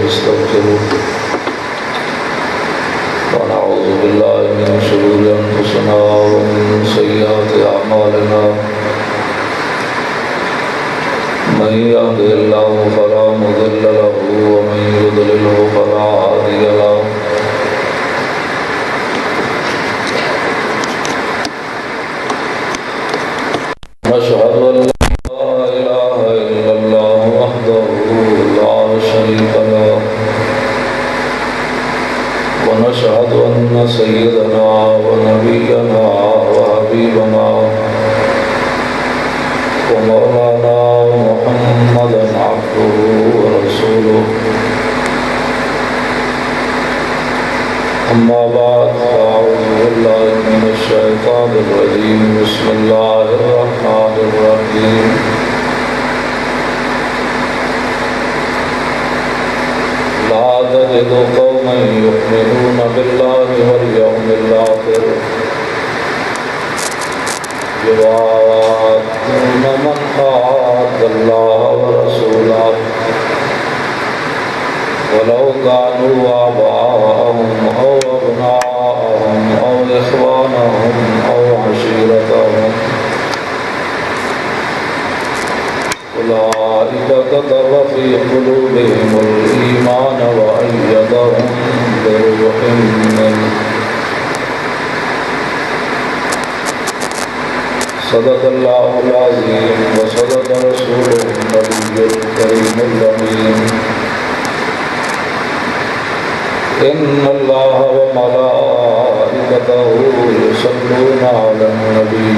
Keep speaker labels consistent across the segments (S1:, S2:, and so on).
S1: ونستغفره ونعوذ بالله من شرور أنفسنا ومن سيئات أعمالنا من يهده الله فلا مضل له ومن يضلله فلا هادي له ونشهد أن لا إله إلا الله وحده لا شريك له ونشهد أن سيدنا ونبينا وحبيبنا ومولانا محمدا عبده ورسوله أما بعد فأعوذ بالله من الشيطان الرجيم بسم الله الرحمن الرحيم لا تجد قوما يؤمنون بالله واليوم الآخر يوادون من حاد الله ورسوله ولو كانوا آباءهم أو أبناءهم أو إخوانهم أو عشيرتهم أولئك كتب في قلوبهم الإيمان وأيدهم بروح منه صدق الله العظيم وصدق رسوله النبي الكريم الأمين إن الله وملائكته يصلون على النبي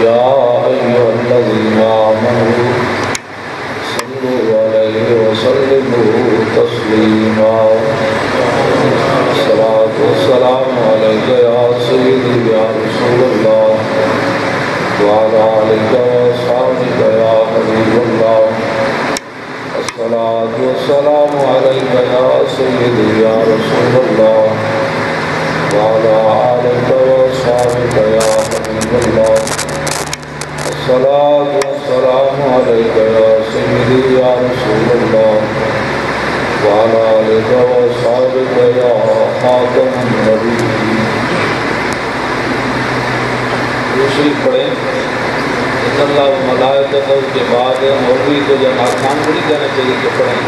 S1: يا أيها الذين آمنوا صلوا عليه وسلموا تسليما الصلاة والسلام عليك يا سيدي يا رسول الله وعلى آلك وأصحابك يا حبيب الله الصلاة والسلام عليك يا سيدي يا رسول الله وعلى آلك وأصحابك يا حبيب الله الصلاة والسلام عليك يا سيدي يا رسول الله وعلى آلك وأصحابك يا خاتم النبيين. دوسری پڑھیں ان اللہ ملائکتہ کے بعد اور بھی تو جب آسان کو نہیں کہنا چاہیے کہ پڑھیں.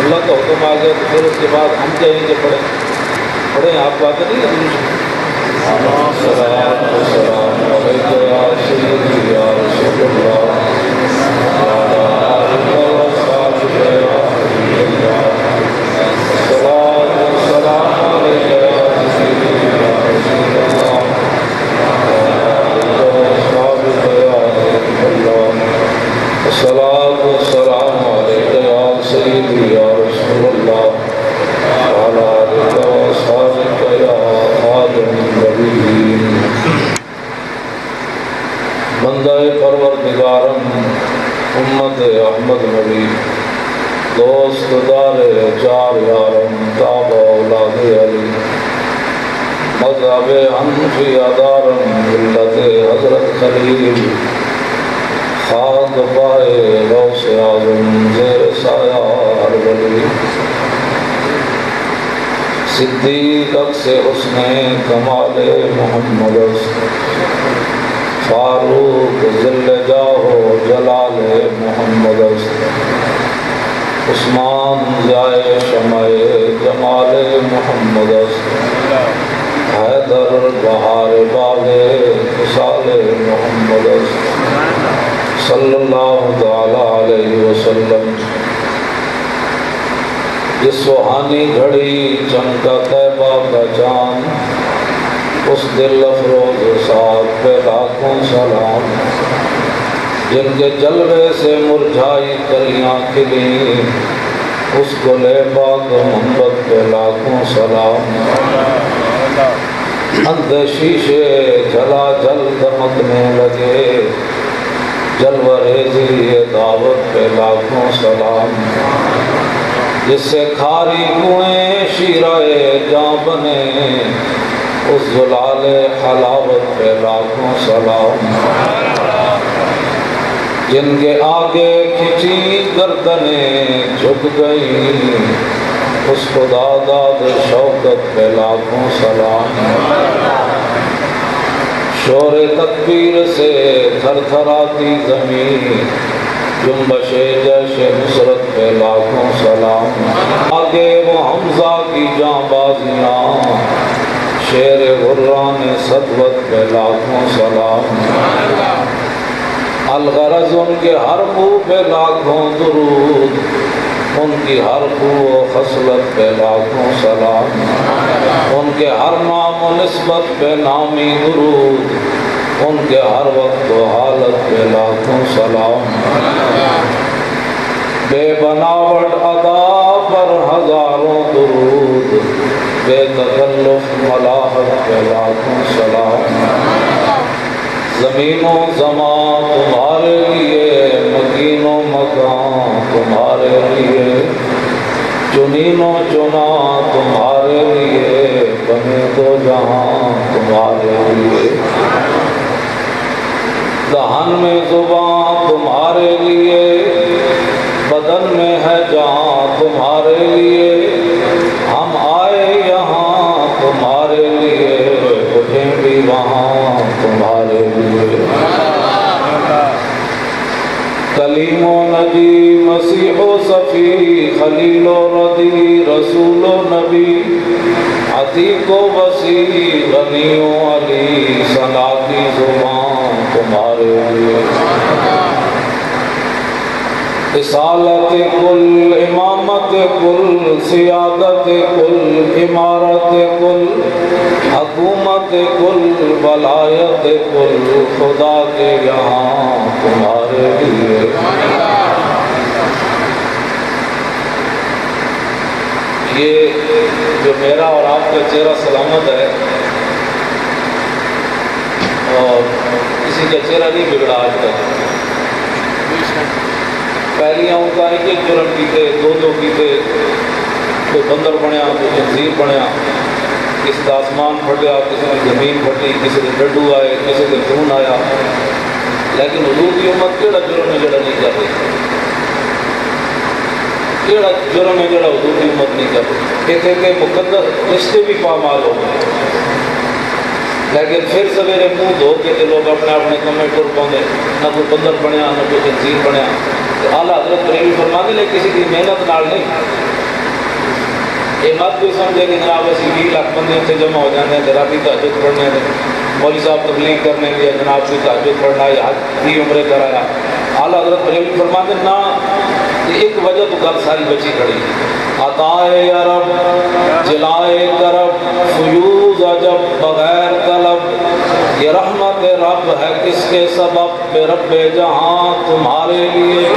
S1: اللہ کا حکم آ گیا تو پھر اس کے بعد ہم کہیں کہ پڑھیں. پڑھیں آپ بات نہیں ہے. السلام علیکم یا سیدی یا رسول اللہ وعلی آلہ وصحبہ یا حبیب اللہ. الصلاۃ والسلام علیک یا سیدی یا رسول اللہ الصلاة والسلام عليك يا سيدي يا رسول الله وعلى آلك وأصحابك يا خاتم النبيين. بندہ پروردگارم امت احمد نبی دوست دار چار یارم تابع اولاد علی مذہب حنفی ادارم ملت حضرت خلیل خاک پائے غوث اعظم زیر سایہ ہر ولی صدیق اکس حسن کمال محمد فاروق ذل جاہ جلال محمد عثمان ضیاء شمع جمال محمد حیدر بہار باغ خصال محمد صلی اللہ تعالی علیہ وسلم. جس سہانی گھڑی چمکا طیبہ کا چاند اس دل افروز ساتھ پہ لاکھوں سلام. جن کے جلوے سے مرجھائی کلیاں کھلی اس گلے پاک محبت پہ لاکھوں سلام. اندھے شیشے جلا جل دمکنے لگے جلوہ ریزی دعوت پہ لاکھوں سلام. جس سے کھاری کنویں شیرائے جاں بنے اس زلال حلاوت پہ لاکھوں سلام. جن کے آگے کھچی گردنیں جھک گئی، اس خدا داد شوکت پہ لاکھوں سلام۔ شور تکبیر سے تھر تھراتی زمین، جنبش جیش نصرت پہ لاکھوں سلام۔ آگے وہ حمزہ کی جاں بازیاں، شیر غران سطوت پہ لاکھوں سلام۔ الغرض ان کے ہر منہ پہ لاکھوں درود، ان کی ہر خو و خصلت پہ لاکھوں سلام۔ ان کے ہر نام و نسبت پہ نامی درود، ان کے ہر وقت و حالت پہ لاکھوں سلام۔ بے بناوٹ ادا پر ہزاروں درود، بے تکلف ملاحت پہ لاکھوں سلام۔ زمین و زمان تمہارے لیے، مکین و مکان تمہارے لیے، چنین و چنا تمہارے لیے، بنے دو جہاں تمہارے لیے۔ دہن میں زبان تمہارے لیے، بدن میں ہے جہاں تمہارے لیے، ہم آئے یہاں تمہارے لیے، اٹھیں بھی وہاں تمہارے لیے۔ کلیم و نبی، مسیح و صفی، خلیل و ردی، رسول و نبی، عتیق و وسیع، غنی و علی، ثنا کی زبان تمہارے لیے۔ رسالت کل، امامت کل، سیادت کل، امارت کل، حکومت کل، ولایت کل، خدا کے یہاں تمہارے لیے۔ یہ جو میرا اور آپ کا چہرہ سلامت ہے، اور کسی کا چہرہ نہیں بگڑا آج تک۔ پہلیاں ان کا ایک ایک جرم کیتے، دو کیتے، کوئی بندر بنیا، کوئی خنزیر بنیا، کسی کا آسمان پھٹیا، کسی کی زمین پھٹی، کسی کے ڈڈو آئے، کسی کے خون آیا، لیکن حضور کی امت کیڑا جرم ہے جڑا نہیں کر رہی؟ کیڑا جرم ہے جڑا حضور کی امت نہیں کر رہی؟ کہتے کہ مقدس رشتے بھی پامال ہو گئے، لیکن پھر سویرے منہ دھو کے لوگ اپنے اپنے کمے ٹر پاؤں، نہ کوئی بندر بنیا، نہ کوئی خنزیر بنیا۔ اعلیٰ حضرت بریلوی فرماتے ہیں کسی کی محنت نال نہیں۔ یہ مت کوئی سمجھے کہ جناب اسی 20 لاکھ بندے اتنے جمع ہو جاتے ہیں، رات تہجد پڑھنے ہیں، مولوی صاحب تبلیغ کرنے کے لیے جناب کوئی تہجد پڑھنا یا حج بھی عمرے کرایا۔ اعلیٰ حضرت بریلوی فرماتے ہیں نہ، ایک وجہ تو گل ساری بچی کھڑی، عطائے عرب، جلائے کرب، فیوز عجب بغیر طلب، یہ رحمت رب ہے کس کے سبب، بے رب جہاں تمہارے لیے۔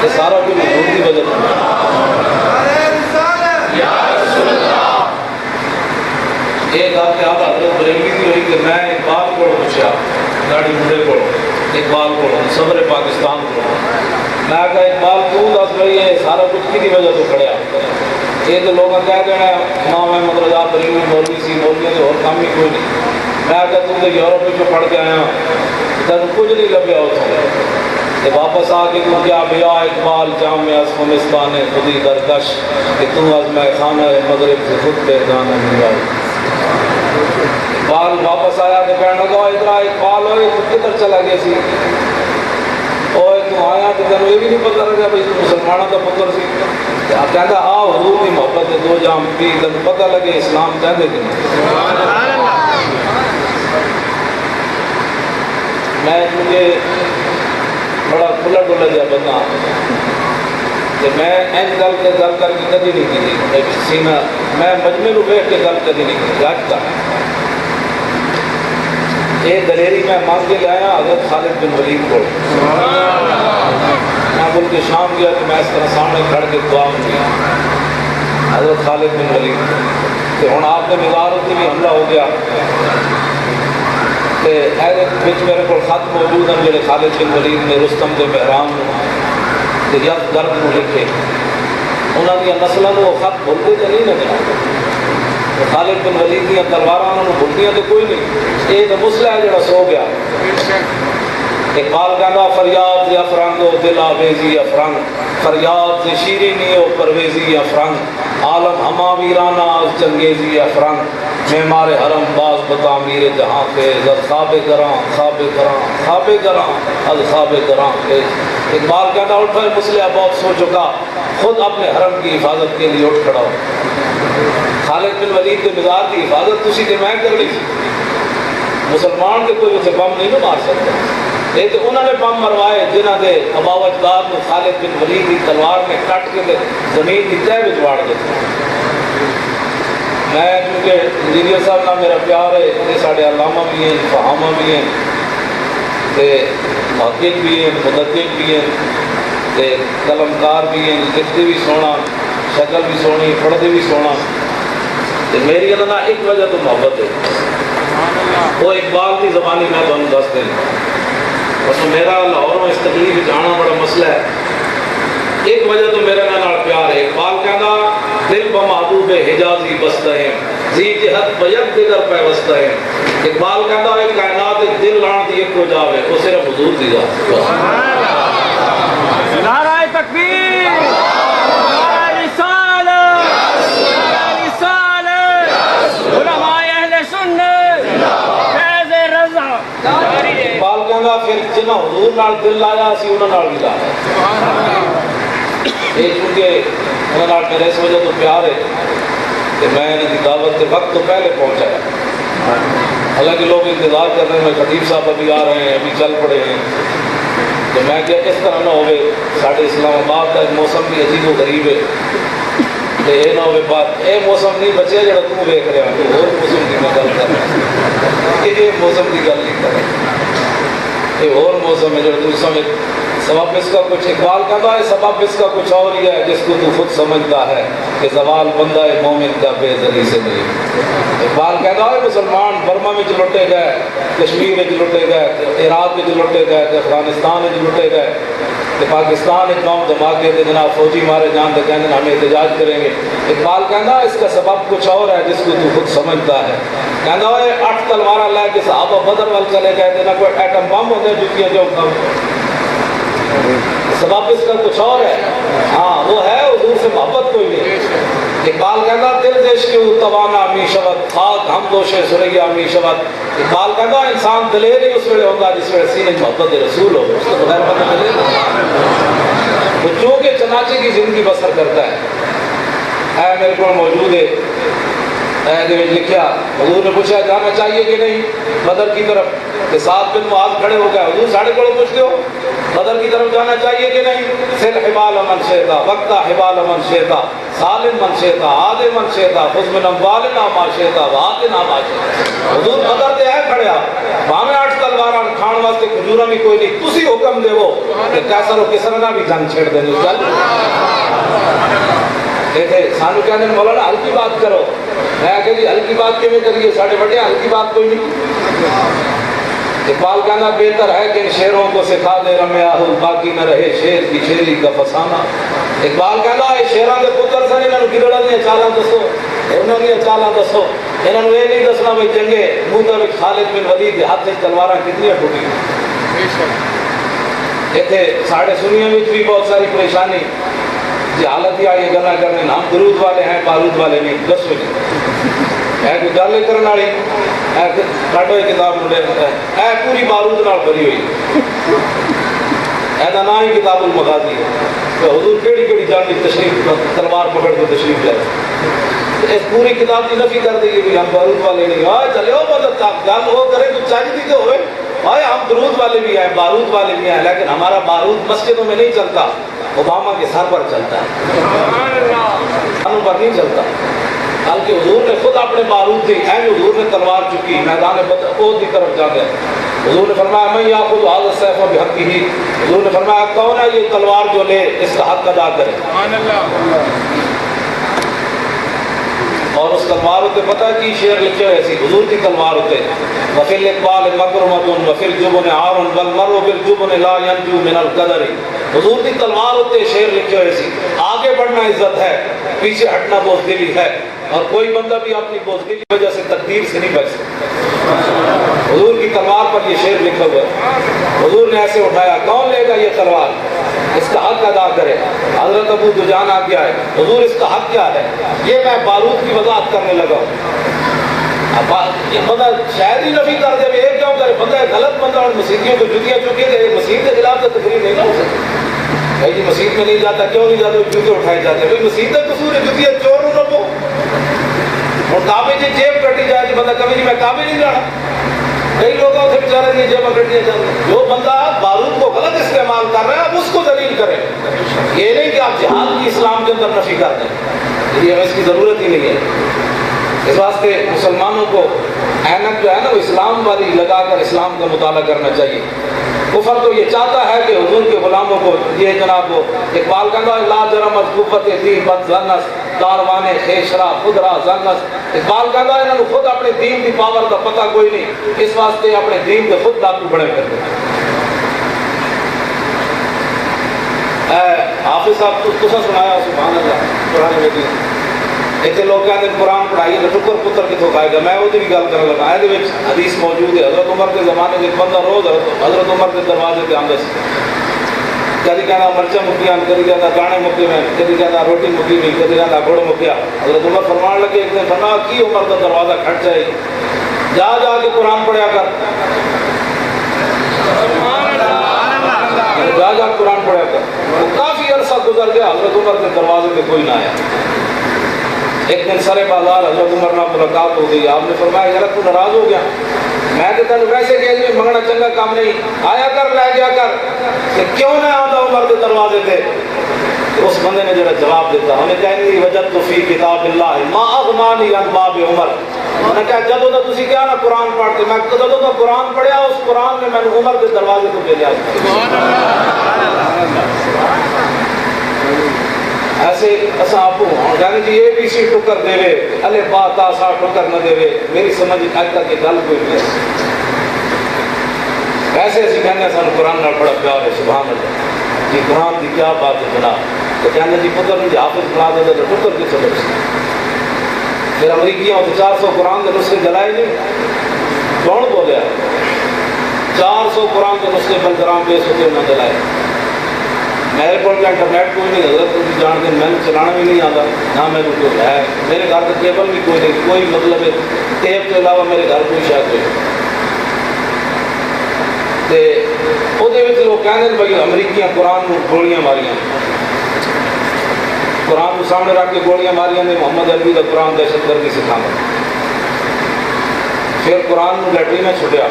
S1: یہ سارا کچھ حضور کی وجہ سے۔ ایک آپ کے آپ حضرت بریلوی کی ہوئی کہ میں اقبال کو پوچھا، داڑھی منڈے کو، اقبال کو، صبر پاکستان کو، میں کہا اقبال تو دس بھائی یہ سارا کچھ کی وجہ تو کھڑیا؟ یہ تو لوگ کہہ دینا امام احمد رضا بریلوی مولوی سی، مولوی سے اور کام ہی کوئی نہیں۔ میں کہا تم تو یورپ میں پڑھ کے آیا، تم کچھ نہیں لبیا اتنے، واپس آ کے تم کیا بیا اقبال جامع اسمستان خودی درکش، کہ تم از میں خانہ مغرب سے خود پہچان نہیں آئی۔ اقبال واپس آیا تو کہنے لگا ادھر اقبال ہوئے تو کدھر چلا گیا سی؟ اور تو آیا تو تینوں یہ بھی نہیں پتہ لگا بھائی تو مسلمانوں کا پتر سی؟ کہتا آ حضور کی محبت ہے دو جام پی، تینوں پتہ لگے اسلام کہتے کہ میں مجھے بڑا کھلا ڈلا جا بندہ کہ میں این گل کر کے کدی نہیں کی سینہ، میں مجمع کو بیٹھ کے گل کدی نہیں کی آج تک۔ یہ دلیری میں مانگ کے لایا حضرت خالد بن ولید کو، میں ملک شام گیا تو میں اس طرح سامنے کھڑ کے دعا مانگی حضرت خالد بن ولید کہ ہوں آپ کے مزار اتنے بھی حملہ ہو گیا، میرے کو خط موجود ہیں جڑے خالد بن ولید نے رستم کے بحرام یک گرد کو لکھے، انہوں نے نسلوں کو خط بھولتے تو نہیں نہ، خالد بن ولید دیا تلواراں انہوں نے بھولتیاں تو کوئی نہیں، یہ تو مسئلہ ہے جڑا سو گیا۔ اقبال کہتا فریاد ز افرنگ و دل آویزی افرنگ، فریاد ز شیرینی و پرویزی افرنگ، عالم ہما ویرانہ از چنگیزی افرنگ، معمار حرم باز بتعمیر جہاں خیز، از خواب گراں خواب گراں خواب گراں از خواب گراں خیز۔ اقبال کہتا اٹھو مسلح بہت سو چکا، خود اپنے حرم کی حفاظت کے لیے اٹھ کھڑا ہو۔ خالد بن ولید کے مزار کی حفاظت تسی کے میں کر لی، مسلمان کے کوئی اسے بم نہیں مار سکتا۔ یہ تو انہوں نے بم مروائے جنہ دے ابا اجداد کو خالد بن ولید کی تلوار میں کٹ کے زمین کی تہ وچ واڑ دیتے۔ میں کیونکہ انجینئر صاحب نہ میرا پیار ہے، یہ سارے علامہ بھی ہیں، فہامہ بھی ہیں، محقق بھی ہیں، مدقق بھی ہیں، قلمکار بھی ہیں، لکھتے بھی سونا، شکل بھی سونی، پڑھتے بھی سونا۔ میری اللہ ایک وجہ تو محبت ہے، وہ اقبال کی زبانی میں بن دس دیں، اور میرا لاہور میں اس تکلیف جانا بڑا مسئلہ ہے۔ ایک وجہ تو میرے نال پیار ہے۔ اقبال کہنا دل بمحبوب حجازی بستہ ہیں، زی جہت بیک دیگر پیوستہ ہیں۔ اقبال کہنا ہے کائنات دل لان دی ایک ہو جاوے، وہ صرف حضور دی ذات۔
S2: نعرہ تکبیر، نعرہ رسالت، نعرہ رسالت، علماء اہل سنت، فیض رضا۔
S1: اقبال کہنا پھر جنہ حضور نال دل لایا اسی انہاں نال بھی لایا۔ یہ چونکہ انہوں نے میرے اس وجہ تو پیار ہے کہ میں انہیں کی دعوت کے وقت تو پہلے پہنچایا۔ حالانکہ لوگ انتظار کر رہے ہیں، خطیب صاحب ابھی آ رہے ہیں، ابھی چل پڑے ہیں، تو میں کہ اس طرح نہ ہوئے ساڑھے اسلام آباد کا ایک موسم بھی عجیب و غریب ہے، کہ یہ نہ ہوئے بات اے موسم نہیں بچے جڑا تو دیکھ رہے ہیں، تو اور موسم کی میں گل کر رہا ہوں، یہ موسم کی گل نہیں کر رہا، یہ اور موسم ہے جڑا تو سمجھ۔ سبب اس کا کچھ اقبال کہتا ہے، سبب اس کا کچھ اور ہی ہے جس کو تو خود سمجھتا ہے کہ زوال بندہ مومن کا بے ذری سے نہیں۔ اقبال کہتا ہے مسلمان برما میں لٹے گئے، کشمیر میں لٹے گئے، عراق میں لٹے گئے، افغانستان میں لٹے گئے، کہ پاکستان ایک قوم دھماکے دے جناب فوجی مارے جان دے کہنے ہمیں احتجاج کریں گے۔ اقبال کہتا ہے اس کا سبب کچھ اور ہے جس کو تو خود سمجھتا ہے۔ کہتا ہے 8 تلوارہ لے کے صحابہ بدر وال چلے گئے تھے، نہ کوئی ایٹم بم ہوتے جتیاں جو سبب اس کا کچھ اور ہے۔ ہاں وہ ہے حضور سے محبت کوئی نہیں۔ اقبال کہتا دل دیش کے توانا می شود، خاک ہم دوشے سریا می شود۔ اقبال کہتا انسان دلیر ہی اس ویلے ہوگا جس ویلے سینے محبت رسول ہو، اس کو بغیر پتہ دلیر وہ چونکہ چنانچہ کی زندگی بسر کرتا ہے۔ اے میرے کو موجود ہے لکھیا، حضور نے پوچھا جانا چاہیے کہ نہیں بدر کی طرف، کہ سعد بن معاذ کھڑے ہو گئے، حضور ساڑھے کو پوچھتے ہو بدر کی طرف جانا چاہیے کہ نہیں؟ سل حبال من شیطا وقتا حبال من شیطا سالم من شیطا عاد من شیطا خذ من اموالنا ما شیطا وآتنا ما شیطا۔ حضور بدر دے ہے کھڑے آپ باہمیں 8 تلواراں کھان واسطے کھجوراں بھی کوئی نہیں، تسی حکم دے وہ کہ کیسر و کسر نہ بھی جنگ چھیڑ دیں چل دیکھے سانو کہنے مولانا ہلکی بات کرو، میں کہ جی ہلکی بات کیوں کریے، ساڑھے بڑے ہلکی بات کوئی نہیں۔ اقبال کہنا بہتر ہے کہ ان شیروں کو سکھا دے رمیا ہو باقی نہ رہے شیر کی شیری کا فسانہ۔ اقبال کہنا ہے شیران کے پتر سن انہوں نے گرڑا دیا چالاں دسو، انہوں نے چالاں دسو، انہوں نے یہ نہیں دسنا بھائی جنگے موتا میں خالد بن ولید کے ہاتھ سے تلواراں کتنی ٹوٹی۔ ایتھے ساڑھے سنیوں میں بھی بہت ساری پریشانی جی حالت ہی آئی گلا کرنے، ہم درود والے ہیں بارود والے نہیں، دس بجے اے کوئی گل کرنے والی اے کاٹو کتاب ملے اے پوری بارود نال بھری ہوئی، اے دا نا ہی کتاب المغازی ہے کہ حضور کیڑی کیڑی جان کی تشریف تلوار پکڑ کے تشریف لائے، اس پوری کتاب کی نفی کر دی کہ ہم بارود والے نہیں۔ آئے چلے ہو مدد گل ہو کرے تو چاہیے تو ہوئے، آئے ہم درود والے بھی ہیں بارود والے بھی ہیں، لیکن ہمارا بارود مسجدوں میں نہیں چلتا، اوباما کے سر پر چلتا ہے، ہم پر نہیں چلتا۔ بلکہ حضور نے خود اپنے بارود دی، اے حضور نے تلوار چکی میدان بدر کی طرف جا گئے، حضور نے فرمایا میں یاخذ ھذا السیف بحقہ، حضور نے فرمایا کون ہے یہ تلوار جو لے اس کا حق ادا کرے۔ اور اس تلوار ہوتے پتہ کی شعر لکھے ہوئے سی حضور کی تلوار ہوتے وفی الاقبال مکرمۃ وفی الجبن عار والمرء بالجبن لا ينجو من القدر۔ حضور کی تلوار ہوتے شعر لکھے ہوئے سی آگے بڑھنا عزت ہے، پیچھے ہٹنا بزدلی ہے، اور کوئی بندہ بھی اپنی بزدلی کی وجہ سے تقدیر سے نہیں بچ سکتا۔ حضور کی تلوار پر پاک یہ شعر لکھا ہوا ہے، حضور نے ایسے اٹھایا، کون لے گا یہ تلوار، اس کا حق ادا کرے۔ حضرت ابو دجان آ گیا ہے، حضور اس کا حق کیا ہے؟ یہ میں بارود کی وضاحت کرنے لگا ہوں۔ اب یہ بندہ شاید ہی نفی کر دے، یہ کیوں کرے؟ بندہ غلط بندہ، اور مسیحیوں کو جوتیاں چکے گئے، مسیح کے خلاف تو تقریر نہیں ہو سکتی۔ بھائی جی مسجد میں نہیں جاتا، کیوں نہیں جاتا؟ جوتے اٹھائے جاتے ہیں، بھائی مسجد کا قصور ہے، جوتیاں چور نہ لو۔ اور کعبے جی جیب کٹی جائے تو بندہ کبھی نہیں میں کعبے نہیں جانا، کئی لوگوں سے بیچارے نہیں جیب کٹیاں جاتی۔ جو بندہ بارود کو غلط استعمال کر رہا ہے اب اس کو دلیل کرے، یہ نہیں کہ آپ جہاد کی اسلام کے اندر نفی کر دیں، یہ اس کی ضرورت ہی نہیں ہے۔ اس واسطے مسلمانوں کو اینک جو ہے نا وہ اسلام والی لگا کر اسلام کا مطالعہ کرنا چاہیے۔ کفر تو یہ چاہتا ہے کہ حضور کے غلاموں کو یہ جناب وہ اقبال کہتا ہے لا جرمت قوت دین بد زنس کاروانے خیشرا خدرا زنس۔ اقبال کہتا ہے انہوں نے خود اپنے دین کی پاور کا پتہ کوئی نہیں، اس واسطے اپنے دین کے خود ڈاکو بڑے کرتے ہیں۔ حافظ صاحب تو سنایا سبحان اللہ قرآن مجید اتنے لوگ کہتے ہیں قرآن پڑھائیے تو ٹکر پتر کتوں کھائے گا۔ میں وہ بھی گل کرنے لگا، یہ حدیث موجود ہے، حضرت عمر کے زمانے میں ایک بندہ روز حضرت عمر کے دروازے پہ آتا سی، کدی کہنا مرچیں مکیاں، کدی کہنا دانے مکے میں، کدی کہنا روٹی مکی ہوئی، کدی کہنا گڑ مکیا۔ حضرت عمر فرمان لگے ایک دن فرمایا کی عمر کا دروازہ کھٹ جائے، جا جا کے قرآن پڑھیا کر، جا جا قرآن پڑھیا کر۔ کافی عرصہ گزر گیا، حضرت عمر کے دروازے پہ کوئی نہ آیا۔ ایک دن سرے بازار حضرت عمر نہ ملاقات ہو گئی، آپ نے فرمایا یار تو ناراض ہو گیا، میں تو تینوں ویسے کہہ دیا منگنا چنگا کام نہیں، آیا کر لے گیا کر، کہ کیوں نہ آتا عمر کے دروازے پہ؟ اس بندے نے جڑا جواب دیتا، انہیں کہیں وجدت فی کتاب اللہ ما اغنانی عن باب عمر۔ انہوں نے کہا جدوں تو تسی کیا نا قرآن پڑھتے، میں جدوں تو قرآن پڑھیا اس قرآن نے میں نے عمر کے دروازے کو بھیجا۔ ایسے اصا آپ کہنے جی اے بی سی ٹکر دے الے با تا سا ٹکر نہ دے، میری سمجھ اج تک یہ گل کوئی نہیں ہے۔ ویسے اسی کہنے سانو قرآن نال بڑا پیار ہے، سبحان اللہ جی قرآن کی کیا بات ہے جناب۔ تو کہنے جی پتر نہیں حافظ بنا دے تو ٹکر کی سمجھ۔ پھر امریکیوں تو 400 قرآن کے نسخے جلائے نہیں، کون بولیا 400 قرآن کے نسخے بلگرام پیش ہوتے انہوں نے جلائے۔ میرے کو انٹرنیٹ کوئی نہیں، حضرت کو جان کے میں چلانا بھی نہیں آتا، نہ میرے کو ہے، میرے گھر کا کیبل بھی کوئی نہیں، کوئی مطلب ہے ٹیپ کے علاوہ میرے گھر کوئی شاید کوئی لوگ کہتے ہیں بھائی امریکیاں قرآن کو گولیاں ماریاں، قرآن کو سامنے رکھ کے گولیاں ماریاں نے محمد عربی کا قرآن دہشت گردی سکھانا۔ پھر قرآن کو لیٹرین چھٹیا،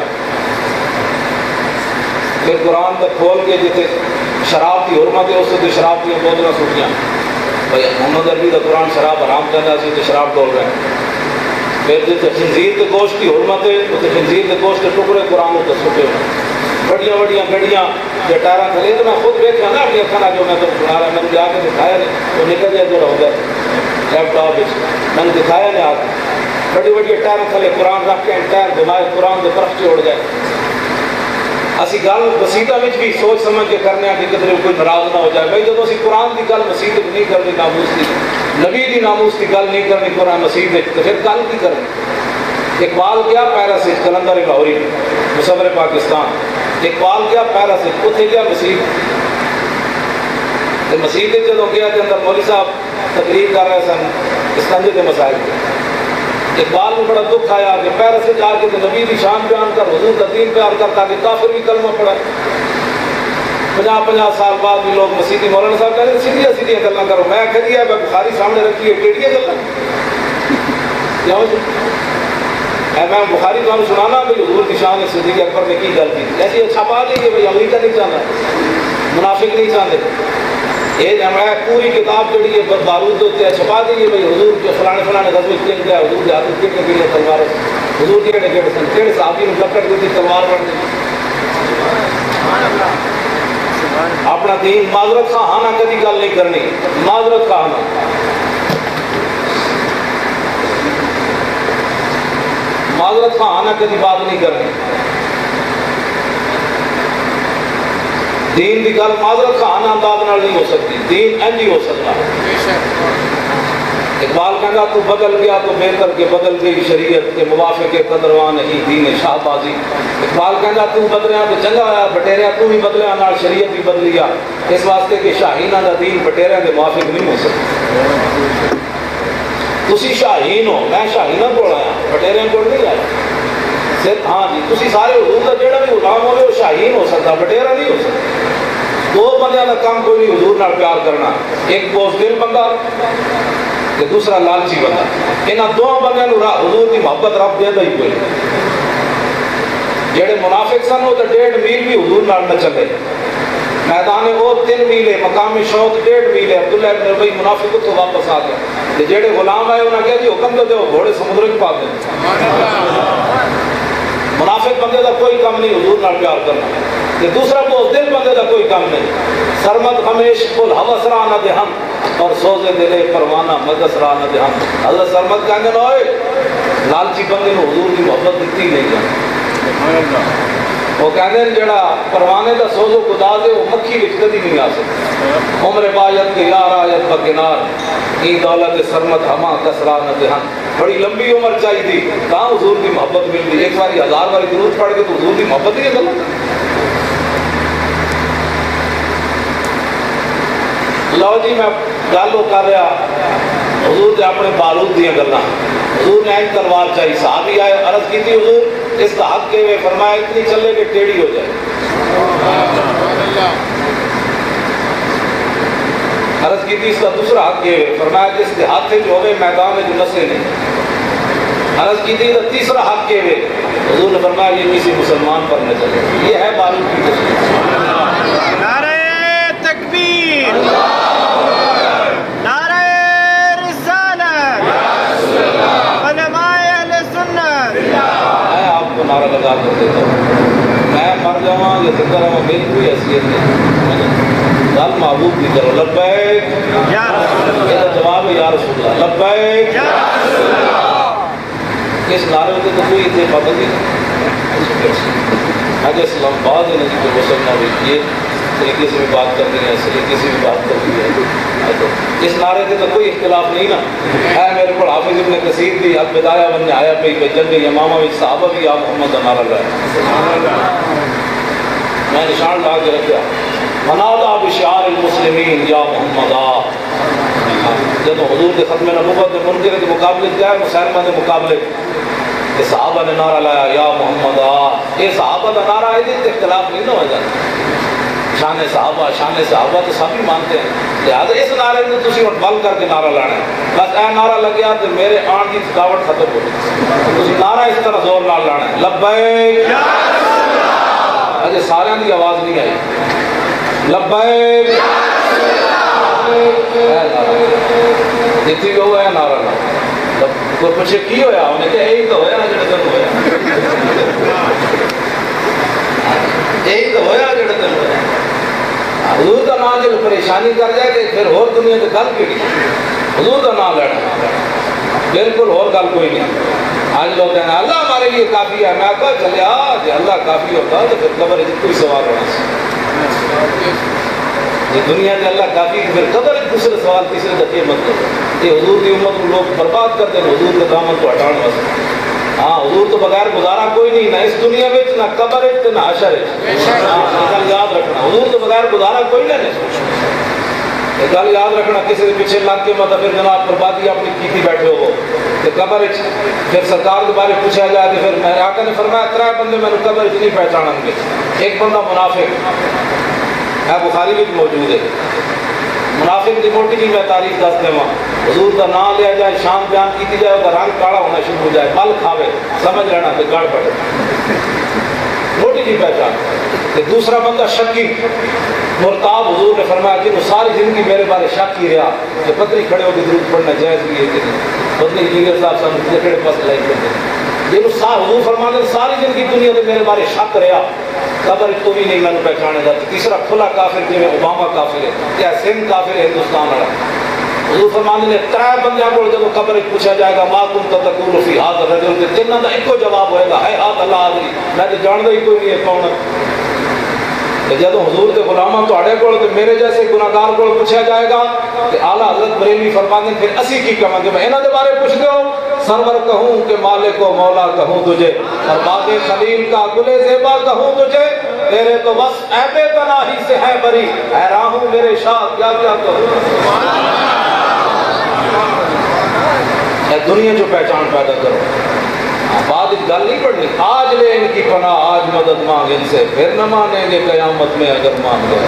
S1: پھر قرآن کا کھول کے جیسے شراب کی حرمت ہے اس سے شراب کی بوتلیں سٹیاں، بھائی محمد عربی کا قرآن شراب حرام کہتا سی تو شراب ڈول رہے ہیں۔ پھر جیسے خنزیر کے گوشت کی حرمت ہے اسے خنزیر کے گوشت کے ٹکڑے قرآن کو سٹے ہوئے، بڑیاں بڑیاں گڈیاں جو ٹائرہ کھلے تو میں خود دیکھا نا اپنی اکھاں جو میں تو سنا رہا، میں نے جا کے دکھایا نہیں، تو نکل جائے جو ہوتا ہے لیپ ٹاپ میں نے دکھایا نہیں، آپ بڑی بڑی ٹائر کھلے قرآن رکھ کے ٹائر گھمائے قرآن کے طرف سے اڑ جائے۔ اسی گل مسیطہ میں بھی سوچ سمجھ کے کرنے کہ کدھر کوئی ناراض نہ ہو جائے۔ بھائی جب اسی قرآن کی گل مسیح نہیں کرنی، ناموس کی نبی کی ناموس کی گل نہیں کرنی قرآن مسیح تو پھر گل کی کرنی؟ اقبال کیا پیرا سے کلندر لاہوری مصور پاکستان، اقبال کیا پیرا سے اتنے کیا مسیح مسیح جدو گیا کے اندر مولوی صاحب تقریر کر رہے سن استنجے کے مسائل کے، اقبال میں بڑا دکھ آیا کہ پیر سے جا کے نبی کی شان بیان کر، حضور کا دین بیان کر تاکہ کافر بھی کلمہ پڑھے۔ 50 سال بعد بھی لوگ مسیحی مولانا صاحب کہتے ہیں سیدھیاں سیدھیاں گلاں کرو، میں کہہ ہے بخاری سامنے رکھی ہے ٹیڑیاں گلاں میں بخاری تو سنانا بھی حضور کی شان صدیق اکبر نے کی گل کی، ایسی چھپا دیں گے بھائی امریکہ نہیں چاہتا، منافق نہیں چاہتے، یہ ہمارا پوری کتاب جڑی ہے بارود ہوتے ہیں چھپا دیجیے بھائی حضور کے فلانے فلانے غزوے کن گیا، حضور کے ہاتھ کن گئی تلوار، حضور کی کہڑے کہڑے سن کہڑے صحابی نے ٹکر دی تھی تلوار بن گئی۔ اپنا دین معذرت خواہانہ کدی گل نہیں کرنی، معذرت خواہانہ معذرت خواہانہ کدی بات نہیں کرنی۔ دین کی گل معذرت خواہانہ انداز نال نہیں ہو سکتی، دین انج ہی ہو سکتا۔ اقبال کہنا تو بدل گیا تو بہتر کے بدل گئی شریعت کے موافق قدروان ہی دین شاہ بازی. اقبال کہنا تو بدلیا تو چنگا ہوا بٹیریا تو بھی بدلیا نال شریعت بھی بدلیا اس واسطے کہ شاہینہ دا دین بٹیریا کے موافق نہیں ہو سکتا. تسی شاہین ہو میں شاہینہ کو آیا بٹیریا کو نہیں آیا صرف ہاں جی تسی سارے حضور کا جڑا بھی غلام ہوئے وہ شاہین ہو سکتا بٹیرا نہیں ہو سکتا. دو بندیاں کا کام کوئی نہیں حضور نال پیار کرنا ایک بوزدل بندہ کہ دوسرا لالچی بندہ انہاں دو بندیاں نو حضور کی محبت رب دے ہی کوئی جڑے منافق سن وہ تو 1.5 میل بھی حضور نال نہ چلے میدان وہ 3 میل ہے مقام شوق 1.5 میل ہے. عبداللہ ابن ربیع منافق تو واپس آ گیا تے جڑے غلام آئے انہاں کہا جی حکم تو دیو گھوڑے سمندر میں پا دیں. منافق بندے کا کوئی کام نہیں حضور نال پیار کرنا کہ دوسرا بوزدل بندے کا کوئی کام نہیں. سرمد ہمیش کل ہوس را نہ دہم اور سوزے دلے پروانہ مدس را نہ دہم. حضرت سرمد کہنے ہوئے لالچی بندے نو حضور کی محبت دیتی نہیں جاتی. وہ کہنے جڑا پروانے دا سوزو خدا دے وہ مکھی وچ کدی نہیں آ سکتا. عمر بایت کے یار آیت بکنار ای دولت سرمد ہما کسرا نہ دہم. بڑی لمبی عمر چاہیے تھی کہاں حضور کی محبت مل گئی. ایک باری 1000 باری درود پڑھ کے تو حضور کی محبت ہی غلط. لو جی میں گل کر رہا حضور نے اپنے بارود دیا گلا حضور نے ایک تلوار چاہیے صحابی آئے عرض کی تھی حضور اس کا حق کے ہوئے فرمایا اتنی چلے کہ ٹیڑھی ہو جائے. عرض کی تھی اس کا دوسرا حق کے ہوئے فرمایا کہ اس کے ہاتھ سے جو ہوئے میدان میں جو نسے نہیں. عرض کی تھی تیسرا حق کے ہوئے حضور نے فرمایا یہ کسی مسلمان پر نہ چلے. یہ ہے بارود کی تصویر.
S2: نعرہ تکبیر نعرہ رسالت علماء اہل سنت.
S1: میں آپ کو نعرہ لگا کر دیتا ہوں میں مر جاؤں یا زندہ رہوں میری کوئی حیثیت نہیں. گل محبوب کی کرو لبیک
S2: یا رسول اللہ.
S1: یہ جواب ہے یا رسول اللہ لبیک
S2: یا رسول اللہ.
S1: اس نعرے میں تو کوئی اتنے پابندی نہیں. آگے اسلام آباد ہے نہیں کہ مسلم نہ ہوئی یہ طریقے سے بھی بات کرنی ہے اس طریقے سے بھی بات کرنی ہے. اس نعرے سے تو کوئی اختلاف نہیں نا ہے. میرے کو حافظ ابن کثیر بھی اب بدایا بننے آیا پہ جنگ امامہ بھی صحابہ بھی آپ محمد کا نعرہ لگایا. میں نشان لا کے رکھا منادا بشعار المسلمین یا محمدا. جب حضور کے ختم نبوت میں منکر کے مقابلے کیا ہے مسلمہ کے مقابلے یہ صحابہ نے نعرہ لایا یا محمدا. یہ صحابہ کا نعرہ ہے جس اختلاف نہیں نہ ہو جاتا. شان صحابہ تو سب ہی مانتے ہیں لہٰذا اس نعرے میں تسی بل کر کے نعرہ لانا ہے. بس اے نعرہ لگ گیا تو میرے آن کی تھکاوٹ ختم ہو گئی. تسی نعرہ اس طرح زور نال لانا ہے لبیک. اجے سارے کی آواز نہیں آئی لبیک جتنی بھی ہوا ہے نعرہ لا. کوئی پوچھے کی ہویا انہیں کہ یہی تو ہویا نا جڑے تن ہویا یہی تو ہویا جڑے تن ہویا. حضور کا نام جب پریشانی کر جائے کہ پھر اور دنیا سے گل کی حضور کا نام لینا بالکل اور گل کوئی نہیں. آج لوگ کہنا اللہ ہمارے لیے کافی ہے. میں کہا چلے آج اللہ کافی ہوتا تو پھر قبر کوئی سوال ہونا یہ دنیا میں اللہ کافی پھر قبر دوسرے سوال تیسرے دفعے مت کرو. یہ حضور کی امت کو لوگ برباد کرتے ہیں حضور کے دامن کو ہٹان واسطے. ہاں حضور تو بغیر گزارا کوئی نہیں نہ اس دنیا میں نہ قبر نہ حشر. گل یاد رکھنا حضور تو بغیر گزارا کوئی نہیں. یہ گل یاد رکھنا کسی کے پیچھے لگ کے مطلب پھر جناب بربادی اپنی کیتی بیٹھے ہو کہ قبر پھر سرکار کے بارے پوچھا جائے تو پھر میرے آقا نے فرمایا 3 بندے میں قبر نہیں پہچانیں گے. ایک بندہ منافق ہے بخاری میں موجود ہے. منافق کی موٹی جی میں تاریخ دس دے حضور کا نام لیا جائے شان بیان کی جائے وہ رنگ کالا ہونا شروع ہو جائے مل کھاوے سمجھ لینا کہ گڑ پڑے موٹی جی پہچان. دوسرا بندہ شکی مرتاب حضور نے فرمایا کہ وہ ساری زندگی میرے بارے شک ہی رہا کہ پتری کھڑے ہو کے درود پڑھنا جائز بھی ہے کہ نہیں. پتنی جیگر صاحب سن کھڑے پاس لائی کرتے یہ حضور فرمانے ساری زندگی دنیا میں میرے بارے شک رہا قبر تو بھی نہیں میں نے پہچانے گا. تیسرا کھلا کافر جی اوباما کافر ہے کیا سندھ کافر ہے ہندوستان والا. حضور فرمانے نے 3 بندیاں کو جب قبر پوچھا جائے گا ما کنت تقول فی ھذا الرجل تینوں کا ایک جواب ہوئے گا ہے اللہ آدمی میں تو جانتا ہی کوئی نہیں ہے کون. کہ جب حضور کے غلاماں توڑے کو تو میرے جیسے گناہگار کو پوچھا جائے گا کہ اعلیٰ حضرت بریلوی فرماتے ہیں پھر اسی کی کماں کہ میں انہاں دے بارے پوچھ دے ہو سرور کہوں کہ مالک و مولا کہوں تجھے اور باغ خلیل کا گل زیبا کہوں تجھے تیرے تو بس عیب پناہی سے ہے بری حیران ہوں میرے شاہ کیا کیا کہوں اے دنیا جو پہچان پیدا کرو بعد ایک گل نہیں پڑھنی آج لے ان کی پناہ آج مدد مانگ ان سے پھر نہ مانیں گے قیامت میں اگر مان گئے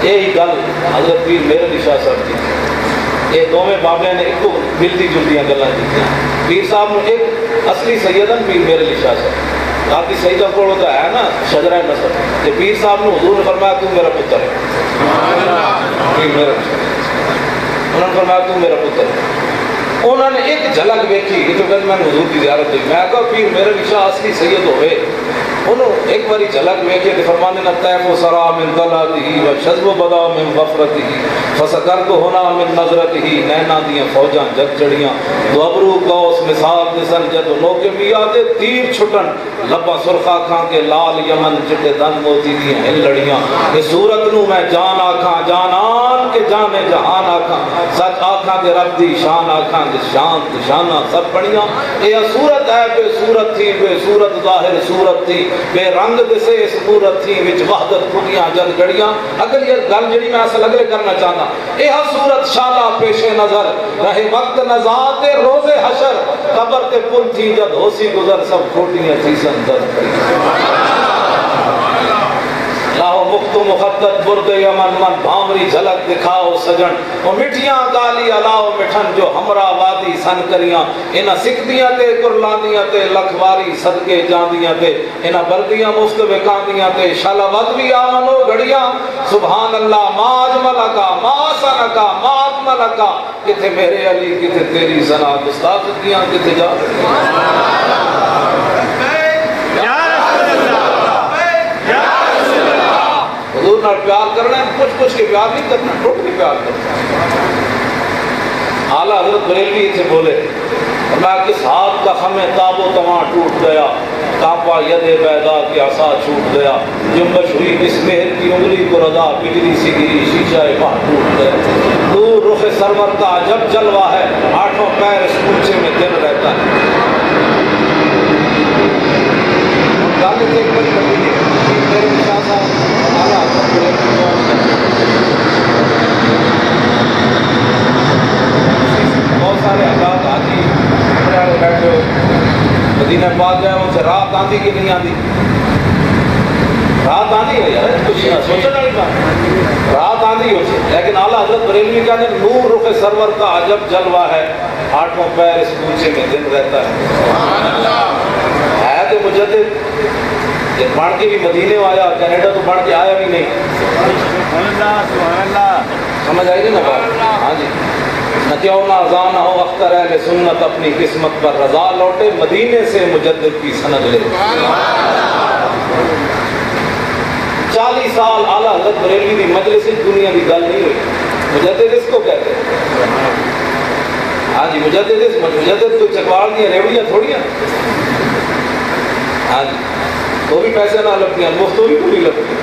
S1: یہی گل حضرت پیر میرے علی شاہ صاحب کی یہ دونوں بابے نے ایک ملتی جلتی گلاں کی پیر صاحب نے ایک اصلی سیدن پیر میرے علی شاہ صاحب آپ کی سیدہ کو ہوتا ہے نا شجرہ نصب کہ پیر صاحب نے حضور نے فرمایا تو میرا پتر ہے پیر میرا انہوں نے فرمایا تو میرا پتر ہے انہوں نے ایک جھلک دیکھی کہ تو میں نے حضور کی زیارت دیکھی میں کہا پیر میرے نشاہ اصلی سید ہوئے انہوں ایک باری جھلک دیکھی کہ فرمانے نہ طیف و سرا من طلعتہ و شذب و بدا من غفرتہ فسکرت ہونا من نظرتہ نینا دیاں فوجاں جگ چڑیاں دو ابرو گوس مساب نسل جد نوکے میاد تیر چھٹن لبا سرخا کھاں کے لال یمن چٹے دن موتی دیاں ہل لڑیاں اس صورت نو میں جان آکھاں جانان کے جانے جہان آکھاں سچ آکھاں کے رب دی شان آکھاں کے شان شانہ سب بڑیاں یہ صورت ہے بے صورت تھی بے صورت ظاہر صورت تھی بے رنگ دسے اس صورت تھی وچ وحدت کھٹیاں جگ جڑیاں اگر یہ گل جڑی میں اصل اگلے کرنا چاہنا یہ صورت شالا پیش نظر رہے وقت نزات روز حشر قبر تے پل تھی جد ہوسی گزر سب کھوٹیاں تھی سندر لاہو مخت مخطط برد یمن من بھامری جھلک دکھاؤ سجن وہ مٹھیاں گالی علاؤ مٹھن جو ہمرا وادی سن کریاں انہ سکھدیاں تے قرلاندیاں تے لکھواری صدقے جاندیاں تے انہ بردیاں مفت وکاندیاں تے شالا ودوی آمنو گھڑیاں سبحان اللہ ما اجمل کا ما حسن کا ما اکمل کا کتے میرے علی کتے تیری ثنا گستاخ کیاں کتے جا حضور نال پیار کرنا ہے کچھ کچھ کے پیار نہیں کرنا ٹوٹ کے پیار کرنا اعلیٰ حضرت بریلوی سے بولے میں کس ہاتھ کا خم تاب و تواں ٹوٹ گیا کانپا ید بیدا کی عصا چھوٹ گیا جنبش ہوئی اس مہر کی انگلی کو رضا بجلی سی گری شیشہ ماہ ٹوٹ گیا دور رخ سرور کا جب جلوہ ہے آٹھوں پیر اس پوچھے میں دن رہتا ہے گانے سے ایک بڑی کبھی میرے نشاہ صاحب بہت سارے حضرات حاجی پڑھے بیٹھے ہو مدینہ پاک گئے ان سے رات آندھی کی نہیں آندھی رات آندھی ہے یار کچھ سوچنے والی بات رات آندھی ہوتی لیکن اعلیٰ حضرت بریلوی کا نے نور رخ سرور کا عجب جلوہ ہے آٹھوں پیر اس پوچھے میں دن رہتا ہے تو مجدد پڑھ کے بھی مدینے آیا کینیڈا تو پڑھ کے آیا بھی نہیں سمجھ آئی نا بات ہاں جی نہ کیوں نہ اذان ہو اختر اہل سنت اپنی قسمت پر رضا لوٹے مدینے سے مجدد کی سند لے 40 سال اعلیٰ حضرت بریلوی دی مجلس دنیا کی گل نہیں ہوئی مجدد اس کو کہتے ہیں ہاں جی مجدد کوئی چکوال دیا ریوڑیاں تھوڑیاں ہاں جی وہ بھی پیسے نہ لگتی ہیں مفت بھی پوری لگتی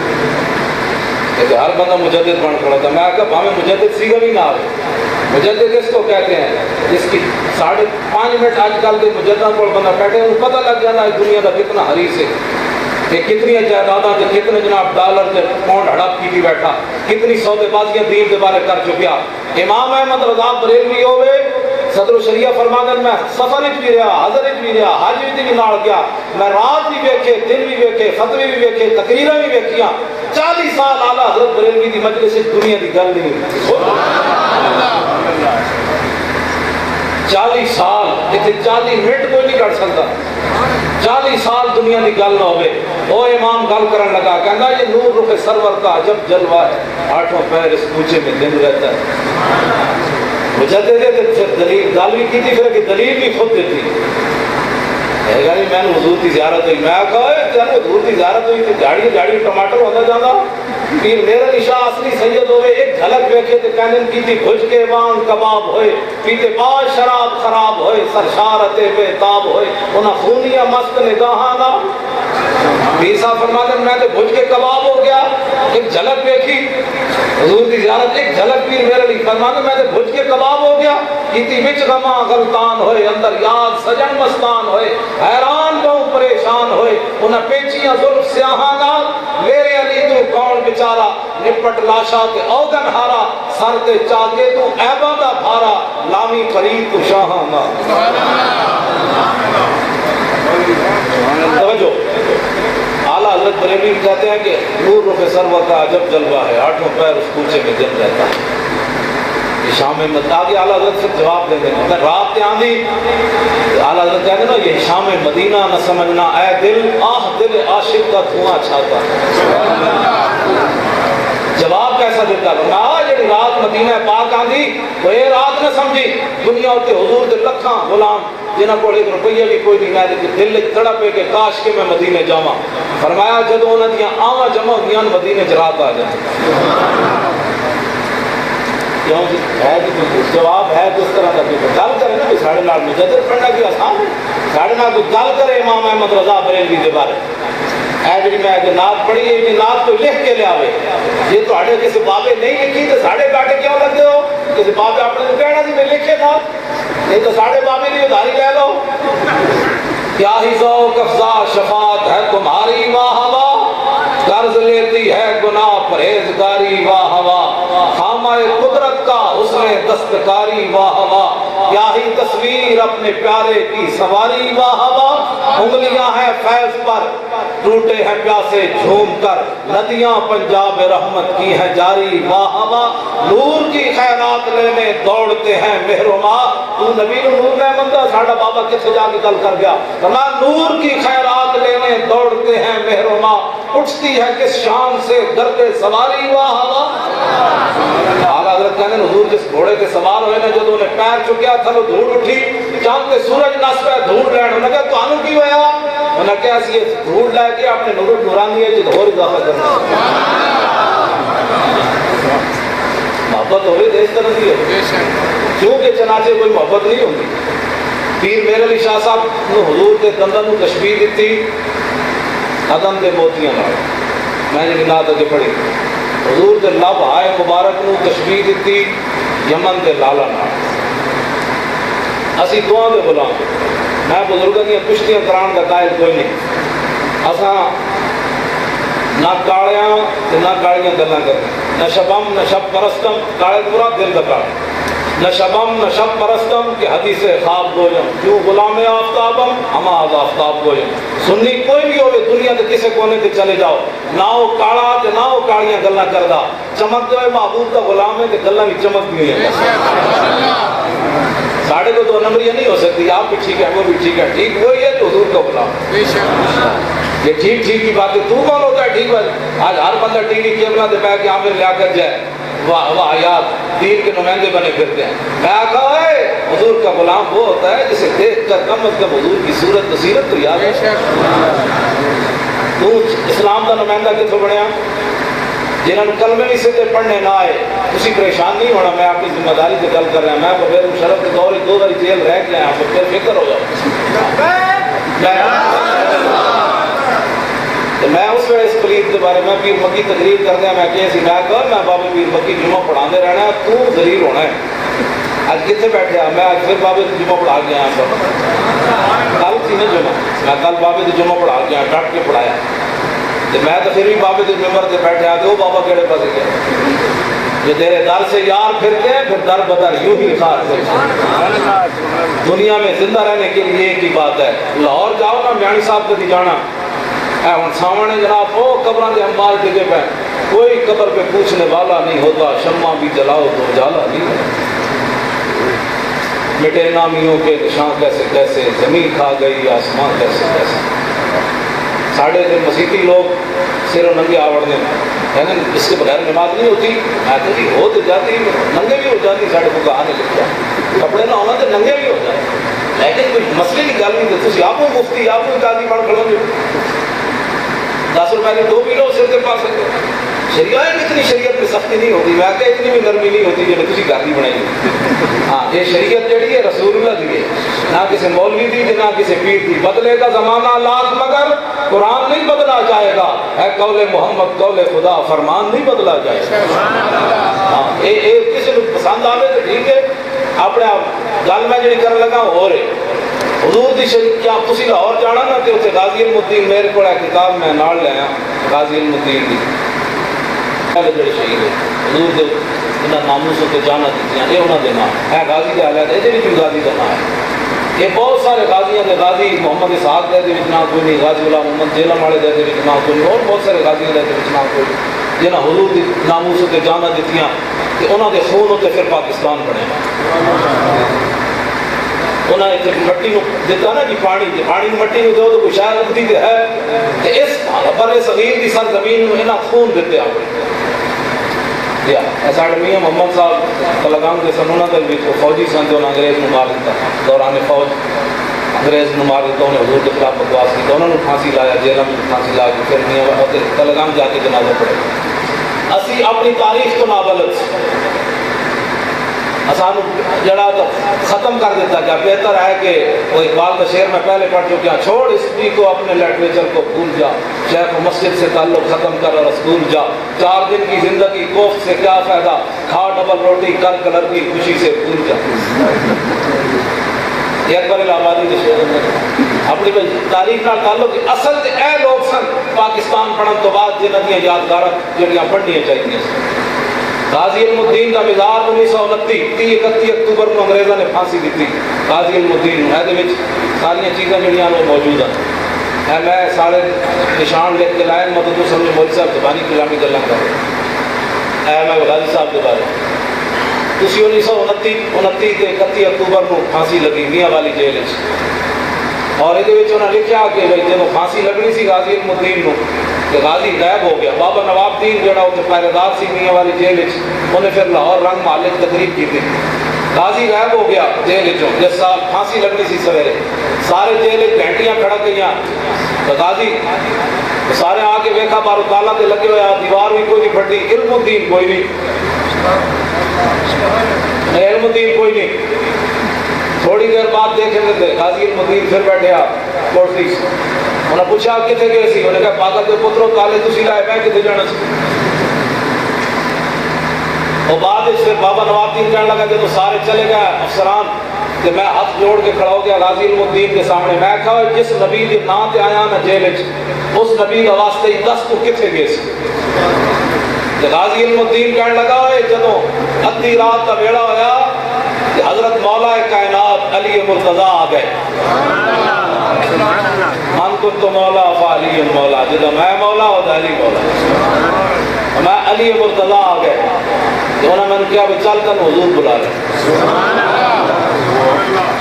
S1: ہے ہر بندہ مجدد بن کھڑا تھا میں کہا ہمیں مجدد سیگا بھی نہ آئے مجدد اس کو کہتے ہیں جس کی 5.5 منٹ آج کل کے مجدد کو بندہ بیٹھے ان کو پتہ لگ جانا ہے دنیا کا کتنا حریص ہے کہ کتنی جائیداداں کتنے جناب ڈالر کے پاؤنڈ ہڑپ کی بھی بیٹھا کتنی سودے بازیاں دین کے بارے کر چکیا امام احمد رضا بریلوی ہوئے صدر الشریعہ فرماندن میں سفر وچ بھی رہا حضر وچ بھی رہا حج وچ بھی نال گیا میں رات بھی ویکھے دن بھی ویکھے فتوی بھی ویکھے تقریراں بھی ویکھیاں 40 سال اعلیٰ حضرت بریلوی دی مجلس دنیا دی گل نہیں ہوئی 40 سال اتنے 40 منٹ کوئی نہیں کر سکتا 40 سال دنیا کی گل نہ ہوئے وہ امام گل کرن لگا کہنا یہ نور رخ سرور کا عجب جلوہ ہے آٹھوں پیر اس پوچھے میں دن رہتا ہے مجدد پھر دلیل گل بھی کی تھی پھر کہ دلیل بھی خود دیتی میں نے حضور کی زیارت ہوئی میں کہا حضور کی زیارت ہوئی تھی جاڑی ٹماٹر ہوتا جانا پیر میرا نشاہ اصلی سید ہوئے ایک جھلک ویکھے تے کہنے کی تھی بھج کے وان کباب ہوئے پیتے بعد شراب خراب ہوئے سرشارت بے تاب ہوئے انہاں خونیاں مست نگاہاں دا پیر صاحب فرماتے ہیں میں تو بھج کے کباب ہو گیا، ایک جھلک دیکھی حضور کی زیارت، ایک جھلک پیر میرے لیے فرماتے میں تو بھج کے کباب ہو گیا، کیتی وچ غما غلطان ہوئے، اندر یاد سجن مستان ہوئے، حیران بہو پریشان ہوئے، انہاں پیچیاں زلف سیاہاں نال میرے علی تو کون بیچارہ، نپٹ لاشا تے اوگن ہارا، سر تے چاکے تو عیباں دا بھارا، لامی فرید تو شاہاں نال۔ توجہ، اعلیٰ حضرت بریلوی کہتے ہیں کہ نور رخ سرور کا عجب جلوہ ہے، آٹھوں پیر اس کوچے میں جم رہتا ہے۔ یہ شام میں آگے اعلیٰ حضرت سے جواب دے دیں، اگر رات کے آندھی اعلیٰ حضرت کہتے ہیں نا یہ شام مدینہ نہ سمجھنا، اے دل آہ دل عاشق کا دھواں چھاتا ہے۔ جواب کیسا دیتا ہے؟ جی رات مدینہ پاک آندھی وہ یہ رات نہ سمجھی، دنیا ہوتے حضور دے لکھاں غلام جنہاں کو ایک روپیہ بھی کوئی نہیں، میں دل تڑپے کہ کاش کے میں مدینے جاواں۔ فرمایا جدوں انہاں دیاں آواں جمع ہوندیاں مدینے چ رات آ جائے۔ کیوں جی ہے کہ جواب ہے تو اس طرح کا کوئی گل کرے نا، ساڑھے نال مجدد پڑھنا کوئی آسان ہے، ساڑھے نال کوئی گل کرے امام احمد رضا بریلوی دے بارے، اے جی میں کہ نعت پڑھی ہے جی نعت تو لکھ کے لے آوے، یہ تو اڑے کسی بابے نہیں لکھی تو ساڑھے بیٹھے کیوں لگے ہو؟ کسی بابے اپنے کو کہنا سی میں لکھے تھا، نہیں تو ساڑھے بابے کی ادھاری لے لو۔ کیا ہی ذوق افزا شفاعت ہے تمہاری واہ واہ، قرض لیتی ہے گناہ پرہیزگاری واہ واہ، خامہ قدرت کا حسن دستکاری واہ واہ، کیا ہی تصویر اپنے پیارے کی سواری واہ واہ، انگلیاں ہیں فیض پر ٹوٹے ہیں پیاسے جھوم کر، ندیاں پنجاب رحمت کی ہیں جاری واہ واہ، نور کی خیرات لینے دوڑتے ہیں مہرما، تو نبی نور نے مندہ ساڑھا بابا کسے جا کے گل کر گیا، فرمایا نور کی خیرات لینے دوڑتے ہیں مہرما، اٹھتی ہے کس شان سے درد سواری واہ واہ۔ آقا حضرت کہنے حضور جس گھوڑے کے سوار ہوئے نے جدوں نے پیر چکیا تھا وہ دھوڑ اٹھی، چاند کے سورج نس پہ دھوڑ لین، انہوں نے کہا تو آنو کی ہویا؟ انہوں نے کہا اسی یہ دھوڑ لائے کہ آپ نے نور نورانی ہے جد اور اضافہ کرنا۔ محبت ہو رہی دیش طرح دی ہے، کیونکہ چنانچہ کوئی محبت نہیں ہوگی۔ پیر میرے علی شاہ صاحب نے حضور کے دندن کو تشبیہ دیتی عدم دے موتیاں نال، میں نے نعت اگے پڑھی، حضور دے لب آئے مبارک نو تشبیہ دیتی یمن دے لالا نال۔ اسی دعا دے غلام، میں بزرگاں دی کشتیاں کران دا قائل کوئی نہیں، اساں نہ کالیاں نہ کالیاں گلاں کریں، نہ شبم نہ شب پرستم، کالے پورا دل دا کالا، نہ شبم نہ شب پرستم کہ حدیث خواب گویم، کیوں غلام آفتابم ہما آز آفتاب گویم۔ سنی کوئی بھی ہوئے دنیا کے کسے کونے تے چلے جاؤ، نہ ہو کالا تے نہ ہو کالیاں گلاں کردہ، چمک جو ہے محبوب کا غلام ہے کہ گلاں بھی چمک بھی ہوئی ہیں۔ ساڑھے کو دو نمبریاں نہیں ہو سکتی، آپ بھی ٹھیک ہے وہ بھی ٹھیک ہے، ٹھیک وہی ہے جو حضور کا غلام۔ یہ ٹھیک ٹھیک کی بات ہے، تو کون ہوتا ہے ٹھیک ہے؟ آج ہر بندہ ٹی وی کیمرہ دے بیٹھ کے عامر لیا کر جائے، واہ یاد دین کے نمائندے بنے پھرتے ہیں۔ میں کہا ہے حضور کا غلام وہ ہوتا ہے جسے دیکھ کر کم از کم حضور کی صورت بصیرت تو یاد ہے۔ تو اسلام کا نمائندہ کتوں بنیا؟ جنہوں نے کلمے بھی سیدھے پڑھنے نہ آئے، اسی پریشان نہیں ہونا، میں آپ کی ذمہ داری سے گل کر رہا ہوں، میں بغیر مشرف کے دور 2 بار جیل رہ کے آیا ہوں، پھر فکر ہو جاؤ۔ میں اس وقت اس پلیت کے بارے میں پیر مکی تقریر کر دیا، میں کہا میں بابا پیر مکی جمعہ پڑھانے رہنا ہے، تو ذلیل ہونا ہے۔ آج کتنے بیٹھے میں آج پھر بابے سے جمعہ پڑھا گیا کل تھی نا جمعہ، میں کل بابے سے جمعہ پڑھا گیا، ڈٹ کے پڑھایا، میں تو پھر بھی بابے کے ممبر سے بیٹھے آتے وہ بابا کیڑے پاس گیا، جو تیرے در سے یار پھرتے ہیں پھر در بدر یوں ہی خار کرتے۔ دنیا میں زندہ رہنے کے لیے ایک ہی بات ہے، لاہور جاؤ نا میانی صاحب کدی جانا اے ہن سامنے جناب وہ قبراں دے انبار ڈگے پہ، کوئی قبر پہ پوچھنے والا نہیں ہوتا، شمع بھی جلاؤ تو اجالا نہیں ہے۔ مٹے نامیوں کے نشان کیسے کیسے، زمین کھا گئی آسمان کیسے کیسے۔ ساڑھے دن مسیحی لوگ سر و ننگے آوڑنے یعنی اس کے بغیر نماز نہیں ہوتی، آتے جی ہو تو جاتی ننگے بھی ہو جاتی، ساڑھے کو کہانے لگتا کپڑے نہ ہونا تو ننگے بھی ہو جاتے، لیکن کوئی مسئلے کی گل نہیں تھی، آپ کو مفتی آپ کو قاضی بڑھ کھڑو گے 10 روپے کی 2 کلو سر کے پاس سکتے، شریعت کتنی شریعت شریعت کی سختی نہیں ہوتی، میں کہ اتنی بھی نرمی نہیں ہوتی جو تھی گھر کی بنائی. ہاں یہ شریعت جڑی ہے رسول اللہ دی ہے، نہ کسی مولوی دی نہ کسی پیر دی. بدلے کا زمانہ لاکھ مگر قرآن نہیں بدلا جائے گا. ہے قول محمد قول خدا، فرمان نہیں بدلا جائے گا. ہاں یہ کسی کو پسند آئے تو ٹھیک ہے، اپنے آپ گل میں جڑی کرنے لگا ہو رہے حضور دی شریعت. کیا تسی لاہور جانا نا کہ اتنے غازی علم الدین میرے کو کتاب میں نال لے آیا، غازی علم الدین دی جڑے شہید ہے حضور دے انہاں ناموس تے جانا دتیاں، یہ انہاں دے نام ہے غازی دے حالات. یہ بھی غازی کا نام ہے. یہ بہت سارے غازیاں دے غازی محمد اسحاق دے وچ نام کوئی نہیں، غازی غلام محمد جیلم والے دے وچ نام کوئی نہیں، اور بہت سارے غازیاں دے وچ نام کوئی نہیں جنہاں حضور دی ناموس تے جانا دتیاں کہ انہاں دے خون تے پھر پاکستان بنے. انہاں نے مٹی کو دیتا نا جی پانی مٹی کو دو تو کوئی شاید اگتی ہے کہ اس بر صغیر کی سرزمین میں انہاں خون دیتے آئے. یا ساڑھے میاں محمد صاحب تلگام کے سن، انہوں نے فوجی سن جو انگریز نو مار دیتا دوران فوج، انگریز نو مار دیتا، انہیں حضور کے خلاف بکواس کی، انہوں نے پھانسی لایا، جیلم میں پھانسی لا کے پھر میاں تلگام جا کے جنازہ پڑے. اسی اپنی تاریخ کو نابلد اسانو جڑا تو ختم کر دیتا. کیا بہتر ہے کہ وہ اقبال کا شعر میں پہلے پڑھ چکا، چھوڑ ہسٹری کو اپنے لٹریچر کو بھول جا، شیخ و مسجد سے تعلق ختم کر اور اسکول جا، 4 دن کی زندگی کوفت سے کیا فائدہ، کھا ڈبل روٹی کر کلر کی خوشی سے بھول جا. یہ اکبر الہآبادی کے شعر اپنی تاریخ نال تعلق اصل اے لوگ سن پاکستان پڑھن تو بعد جنہاں دیاں یادگاراں جڑیاں پڑھنیاں چاہیے. غازی علم الدین کا مزار 1929 31 اکتوبر کو انگریزوں نے پھانسی دیتی. غازی علم الدین یہ ساری چیزاں جڑیاں وہ موجود ہیں. میں سارے نشان لکھ کے لائے مدد تو سمجھے مودی صاحب زبانی کلامی گلاں کر رہے. میں غازی صاحب کے بارے تسی 1929 کے 31 اکتوبر کو پھانسی لگی میاں والی جیل اور یہ انہوں نے لکھا کہ بھائی جب پھانسی لگنی سی غازی علم الدین کو کہ غازی غائب ہو گیا. بابا نواب الدین جڑا اتنے پہرے دار سی میاں والی جیل انہیں پھر لاہور رنگ محلے تقریب کی تھی. غازی غائب ہو گیا جیل جس سال پھانسی لگنی سی سویرے، سارے جیل گھنٹیاں کھڑا گئیاں تو غازی سارے آ کے ویکھا بارو تالا تے لگے ہوا، دیوار بھی کوئی نہیں پھٹی، علم الدین کوئی نہیں، علم الدین کوئی نہیں. تھوڑی دیر بعد دیکھیں گے غازی علم الدین پھر بیٹھے آپ کوٹری. انہوں نے پوچھا کتنے گئے سی، انہوں نے کہا پاگل کے پترو تالے تسی لائے میں کتنے جانا سی. اور بعد پھر بابا نواب الدین کہنے لگا کہ تو سارے چلے گئے افسران کہ میں ہاتھ جوڑ کے کھڑا ہو گیا غازی علم الدین کے سامنے. میں کہا جس نبی کے نام تے آیا نا جیل اس نبی کا واسطے ہی 10 کو کتنے گئے سی. غازی علم الدین کہنے لگا جدو ادھی رات کا ویڑا ہویا کہ حضرت مولا کائنات علی مرتضیٰ آ گئے. من کنت مولا فعلی مولا، جدو میں مولا ہوتا علی مولا، میں علی مرتضیٰ آ گئے. انہوں نے کیا بھی چل کر حضور بلا لے.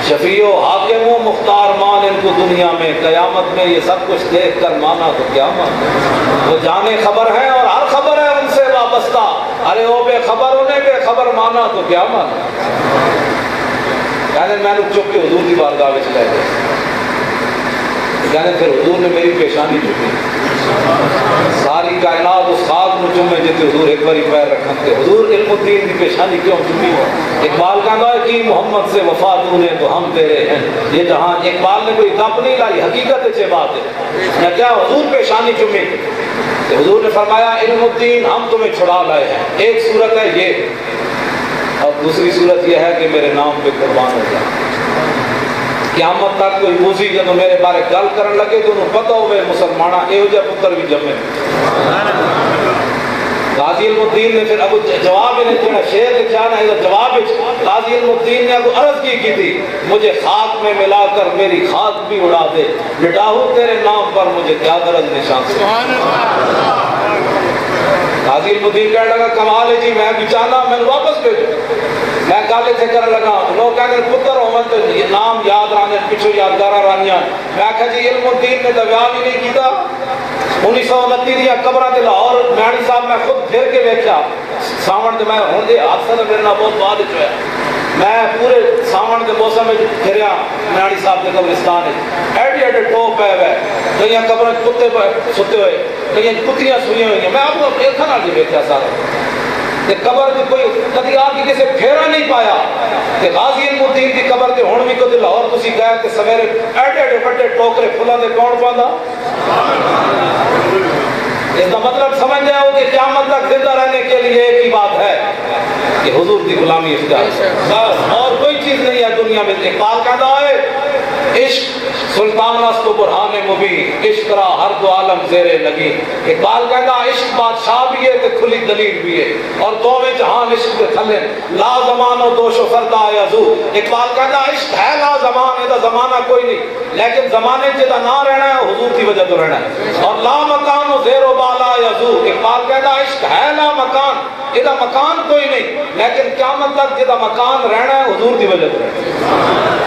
S1: شفیع و حاکم و مختار مان ان کو دنیا میں، قیامت میں یہ سب کچھ دیکھ کر مانا تو کیا مانا. وہ جانے خبر ہے اور ہر خبر ہے ان سے وابستہ، ارے وہ بے خبر انہیں بے خبر مانا تو کیا مانا. کہنے میں نے چپ کے حضور کی بارگاہ میں چلے گئے. کہنے پھر حضور نے میری پیشانی چکی، ساری کائنات اس خاک میں چومے جتے حضور ایک باری پیر رکھتے. حضور علم الدین کی پیشانی کیوں چکی؟ اقبال کہتا ہے کہ محمد سے وفا تو نے تو ہم تیرے ہیں یہ جہاں. اقبال نے کوئی گپ نہیں لائی، حقیقت ہے بات ہے. میں کیا حضور پیشانی چومی تو حضور نے فرمایا علم الدین ہم تمہیں چھڑا لائے ہیں. ایک صورت ہے یہ، اور دوسری صورت یہ ہے کہ میرے نام پہ قربان ہو جائے. قیامت تک کوئی موزی جب میرے بارے گل کرن لگے تو انہوں پتہ ہوئے مسلمانہ اے ہو جا پتر بھی جمے. غازی علم الدین نے پھر ابو جواب نے جڑا شعر لکھا نا یہ جواب غازی علم الدین نے ابو عرض کی تھی مجھے خاک میں ملا کر میری خاک بھی اڑا دے، مٹاؤ تیرے نام پر مجھے کیا غرض نشان سے. غازی علم الدین کہنے لگا کمال ہے جی میں بھی چاہنا میں واپس بھیجو. میں گالے تھے کرنے لگا لوگ کہتے ہیں پتر ہومن تو نام یاد رانے پچھو یادگارہ رانیاں. میں کہا جی علم الدین نے دبیا بھی نہیں کیتا. 1929 دیا قبرہ دے لاہور میانی صاحب میں خود پھر کے بیٹھا ساون دے میں ہوں دے حادثہ نے میرے بہت بعد چویا. میں پورے ساون کے موسم میں پھریا میانی صاحب کے قبرستان ہے ایڈی ایڈے ٹوپ پہ ہوئے کئی قبریں کتے ستے ہوئے کئی کتیاں سوئیں ہوئی ہیں. میں آپ کو ایک نہ جی بیٹھا سارا تے قبر دی کوئی کدی آ کے کسے پھیرا نہیں پایا تے غازی الدین دی قبر تے ہن بھی کدی لاہور تسی گئے تے سویرے ایڈے ایڈے بڑے ٹوکرے پھلاں دے کون پاندا؟ اس کا مطلب سمجھ جاؤ کہ قیامت تک زندہ رہنے کے لیے ایک ہی بات ہے کہ حضور کی غلامی اختیار، اور کوئی چیز نہیں ہے دنیا میں۔ اقبال کہتا ہے عشق سلطان است و برہان مبین، عشق را ہر دو عالم زیر لگی۔ اقبال کہتا عشق بادشاہ بھی ہے تے کھلی دلیل بھی ہے، اور دوویں جہان عشق دے تھلے لا زمان و دوش و فردا یزو۔ اقبال کہتا عشق ہے لا زمان، یہ زمانہ کوئی نہیں، لیکن زمانے جدا نہ رہنا ہے حضور کی وجہ تو رہنا ہے، اور لا مکان و زیر و بالا یزو۔ اقبال کہتا عشق ہے لا مکان، یہ مکان کوئی نہیں، لیکن قیامت تک جدا مکان رہنا ہے حضور کی وجہ تو رہنا ہے۔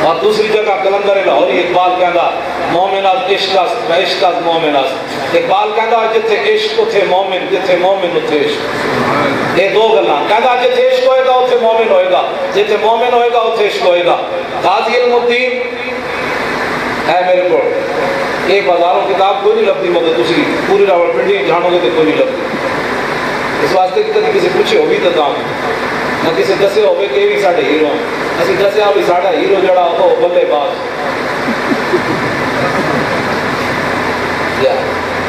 S1: اور دوسری جگہ کلندر لاہوری اقبال کہندا مومن از عشق است، عشق از مومن است۔ اقبال کہندا جتھے عشق اتھے مومن، جتھے مومن اتھے عشق۔ یہ دو گلاں کہندا جتھے عشق ہوئے گا اتھے مومن ہوئے گا، جتھے مومن ہوئے گا اتھے عشق ہوئے گا۔ غازی الدین ہے میرے کو یہ بازاروں کتاب کوئی نہیں لبھی، مگر تسی پوری راولپنڈی جانو گے تو کوئی نہیں لبھی۔ اس واسطے کہ کدی کسی پوچھے ہوگی تو تاں نہ کسی دسے ہوئے کہ بھی ساڈے ہیرو، اسی دسیا بھی ساڈا ہیرو جڑا وہ بلے باز۔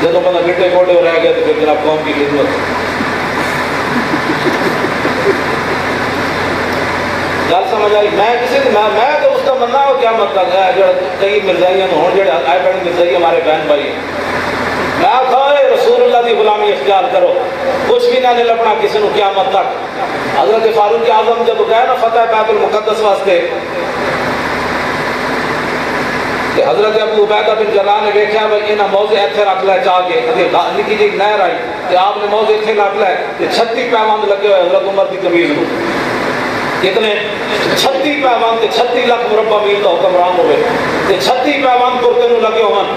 S1: جب بندہ گٹے کوٹے رہ گیا تو پھر جناب قوم کی خدمت۔ گل سمجھ آئی؟ میں کسی میں تو اس کا مننا ہو کیا مطلب ہے جو کئی مرزائیاں ہوں جڑے آئے بڑے مرزائی ہمارے بہن بھائی ہیں، میں آخا رسول اللہ کی غلامی اختیار کرو، کچھ بھی نہ لپنا کسی کو قیامت تک۔ حضرت فاروق اعظم جب گئے نا فتح بیت المقدس واسطے، کہ حضرت ابو عبیدہ بن جراح نے دیکھا بھائی انہاں موضع ایتھے رکھ لے چاہ کے، نکی جی نہر آئی کہ آپ نے موضع ایتھے رکھ لے کہ 36 پیوند لگے ہوئے حضرت عمر کی قمیض میں، کتنے 36 پیوند تے 36 لاکھ مربع میل کا حکمران ہوئے تے 36 پیوند کرتے نو لگے ہون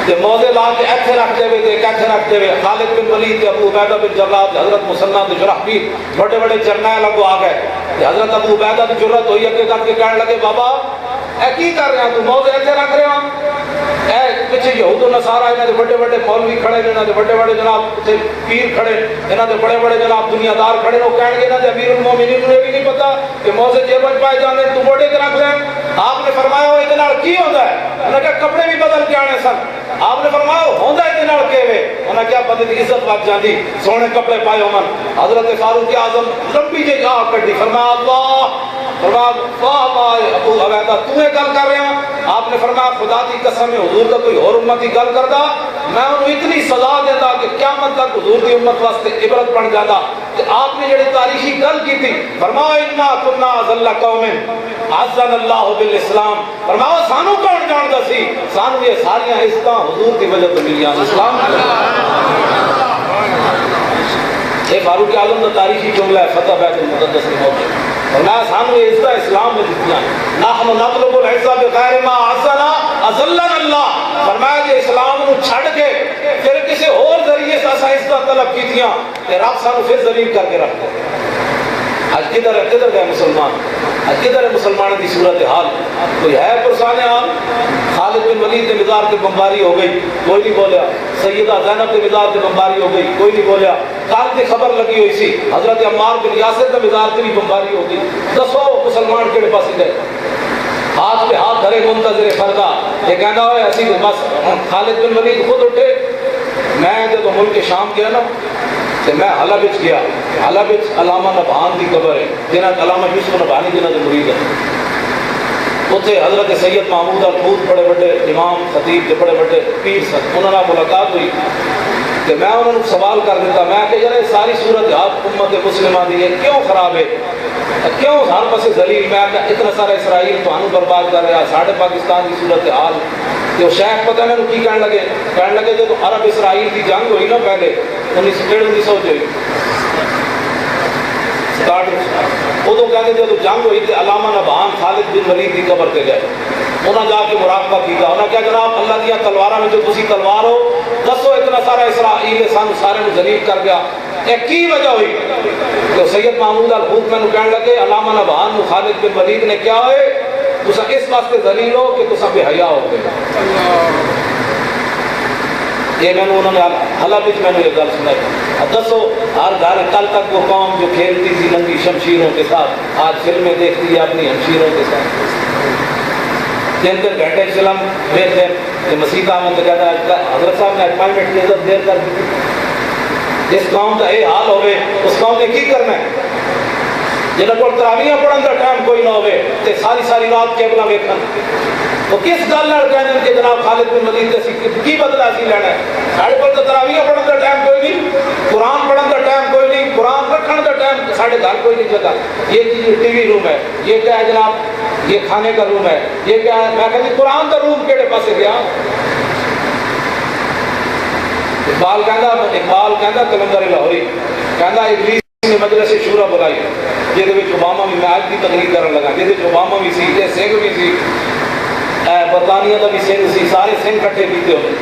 S1: تے موضع لا کے ایتھے رکھ دے تے ایتھے رکھ دے۔ خالد بن ولید تے ابو عبیدہ بن جراح تے حضرت مسنہ تے شرحبیل بڑے بڑے جرنیل اگوں آ گئے تے حضرت ابو عبیدہ کی ضرورت ہوئی اگے کر کے کہنے لگے بابا اے کی کر رہے ہیں تو موضع ایتھے رکھ رہے ہیں، اے پیچھے یہود و نصارا انہاں دے بڑے بڑے مولوی کھڑے نے، انہاں دے بڑے بڑے جناب پیر کھڑے، انہاں دے بڑے بڑے جناب دنیا دار کھڑے، وہ کہنے انہاں دے امیر المومنین نے بھی نہیں پتا کہ موضع جیبن پائے جاندے تو بڑے تے رکھ لیں۔ آپ نے فرمایا وہ ادھے نال کی ہوندا ہے؟ انہاں کہا کپڑے بھی بدل کے آنے سن۔ آپ نے فرمایا ہوندا ادھے نال کیویں؟ انہاں کیا بندے دی عزت بچ جاندی، سونے کپڑے پائے ہون۔ حضرت فاروق اعظم لمبی جی آہ کڈی، فرمایا اللہ، فرمایا واہ واہ ابو عبیدہ تو یہ گل کر رہے ہیں؟ آپ نے فرمایا خدا کی قسم ہے حضور کا کوئی اور امت کی گل کردا میں انہوں اتنی سزا دیتا کہ قیامت تک حضور کی امت واسطے عبرت بن جاتا کہ آپ نے جڑی تاریخی گل کی تھی، فرمایا انا کنا ذل قوم عزنا اللہ بالاسلام، فرمایا سانو کون جاندا سی، سانو یہ ساری عزتاں حضور کی وجہ تو ملیاں اسلام۔ یہ فاروق اعظم کا تاریخی جملہ ہے فتح بیت المقدس کے موقع، فرمایا سانو یہ عزت اسلام میں دتیاں، نحن نطلب العزت بغیر ما عزنا اذلنا اللہ، فرمایا کہ اسلام نو چھڑ کے پھر کسی اور ذریعے سے اساں عزت طلب کیتیاں تے رب سانو پھر ذلیل کر کے رکھ دے۔ آج کدھر گئے مسلمان؟ آج کدھر ہے مسلمانوں کی صورتحال؟ کوئی ہے پرسان حال؟ خالد بن ولید کے مزار سے بمباری ہو گئی، کوئی نہیں بولیا۔ سیدہ زینب کے مزار سے بمباری ہو گئی، کوئی نہیں بولیا۔ کل کی خبر لگی ہوئی سی حضرت عمار بن یاسر کے مزار سے بھی بمباری ہو گئی، دسو مسلمان کہڑے پاسے گئے؟ ہاتھ پہ ہاتھ دھرے منتظر فردا، یہ کہنا ہوئے اسی بس خالد بن ولید خود اٹھے۔ میں جب ملک شام گیا نا تو میں حلب گیا، حلب علامہ نبہان کی قبر ہے جنہاں علامہ یوسف نبہانی جنہاں کے مرید ہیں، اتنے حضرت سید محمود الحوت بڑے بڑے امام خطیب کے بڑے بڑے پیر سن، انہوں نے ملاقات ہوئی کہ میں انہوں نے سوال کر دیتا، میں کہ یار ساری صورت حال امت مسلمہ دی ہے کیوں خراب ہے، کیوں ہر پاسے ذلیل؟ میں کہ اتنا سارا اسرائیل تو برباد کر رہا، ساڑھے پاکستان کی صورت حال تو شیخ پتہ نہیں کی کہنے لگے جب عرب اسرائیل کی جنگ ہوئی نا پہلے 1900 ہوئی ادو کہتے جب جنگ ہوئی تو علامہ نبہان خالد بن ولید کی قبر پہ گئے، انہوں جا کے مراقبہ کیا، انہوں کیا جناب اللہ دیا تلواراں میں جو تسی تلوار ہو دسو اتنا سارا اسرائیل سانو سارے نو ذلیل کر گیا، یہ کی وجہ ہوئی؟ تو سید محمود الحوت میں کہنے لگے علامہ نبہان نو خالد بن ولید نے کیا ہوئے تسا اس واسطے ذلیل ہو کہ تسا بے حیا ہو گئے۔ یہ میں نے انہوں نے حلب میں نے یہ گل سنائی۔ اب دسو ہر گھر کل تک وہ قوم جو کھیلتی تھی ننگی شمشیروں کے ساتھ آج فلمیں دیکھتی ہے اپنی ہمشیروں کے ساتھ. 3 گھنٹے فلم دیکھتے ہیں کہ مسیح احمد تو کہتا ہے حضرت صاحب نے اپائنٹمنٹ کی عزت دیر کر دی. جس قوم کا یہ حال ہوئے اس قوم نے کی کرنا ہے. جنہوں کو تراویاں پڑھن کا ٹائم کوئی نہ ہوئے تے ساری رات کیبلا ویکھن تو کس گل نال کہنے کہ جناب خالد بن ولید تے کی بدلہ اسی لینا ہے. ساڈے کول تو تراویاں پڑھن کا ٹائم کوئی نہیں, قرآن پڑھن کا ٹائم کوئی نہیں, قرآن رکھن کا ٹائم ساڈے گھر کوئی نہیں جگہ. یہ ٹی وی روم ہے, یہ کیا ہے جناب, یہ کھانے کا روم ہے, یہ کیا ہے. میں کہتی قرآن کا روم کہڑے پاسے گیا. اقبال کہندا کلندر لاہوری کہندا ابلیس نے مجلس شورا بلائی جہدے وچ اوباما بھی, میں اج دی تقریر کرن لگا, جہدے وچ اوباما بھی سی, یہ سنگھ بھی سی, برطانیہ کا بھی سنگھ سی, سارے سنگھ کٹھے کیتے ہوئے.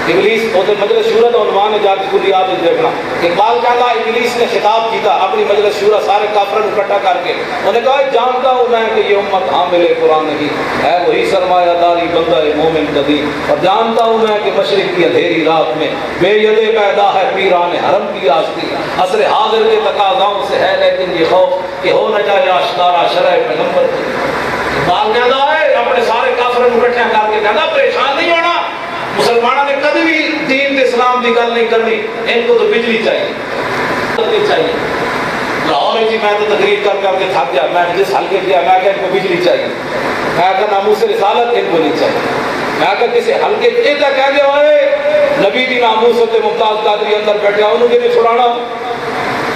S1: ابلیس وہ مجلس شورا کا عنوان ہے, جا کے کلیات دیکھنا. اقبال کہتا ابلیس نے خطاب کیا اپنی مجلس شورا سارے کافروں کو اکٹھا کر کے, انہوں نے کہا جانتا ہوں میں کہ یہ امت حامل قرآن نہیں ہے, وہی سرمایہ داری بندہ مومن قدیم, اور جانتا ہوں میں کہ مشرق کی اندھیری رات میں بے ید پیدا ہے پیران حرم کی آستی, عصر حاضر کے تقاضاؤں سے ہے لیکن یہ خوف کہ ہو نہ جائے آشکارا شرع پیغمبر کی. اقبال کہتا ہے اپنے سارے کافروں کو اکٹھا کر کے کہتا پریشان نہیں ہونا, مسلمانوں نے کبھی بھی دین اسلام کی گل نہیں کرنی, ان کو تو بجلی چاہیے. لاہور جی میں تو تقریر کر کے تھک گیا, میں جس حلقے گیا میں کہ ان کو بجلی چاہیے, میں کہ ناموس رسالت ان کو نہیں چاہیے, میں کہ کسی حلقے یہ تو کہہ دے ہوئے نبی دی ناموس ہوتے ممتاز قادری اندر بیٹھے انہوں نے چھڑانا.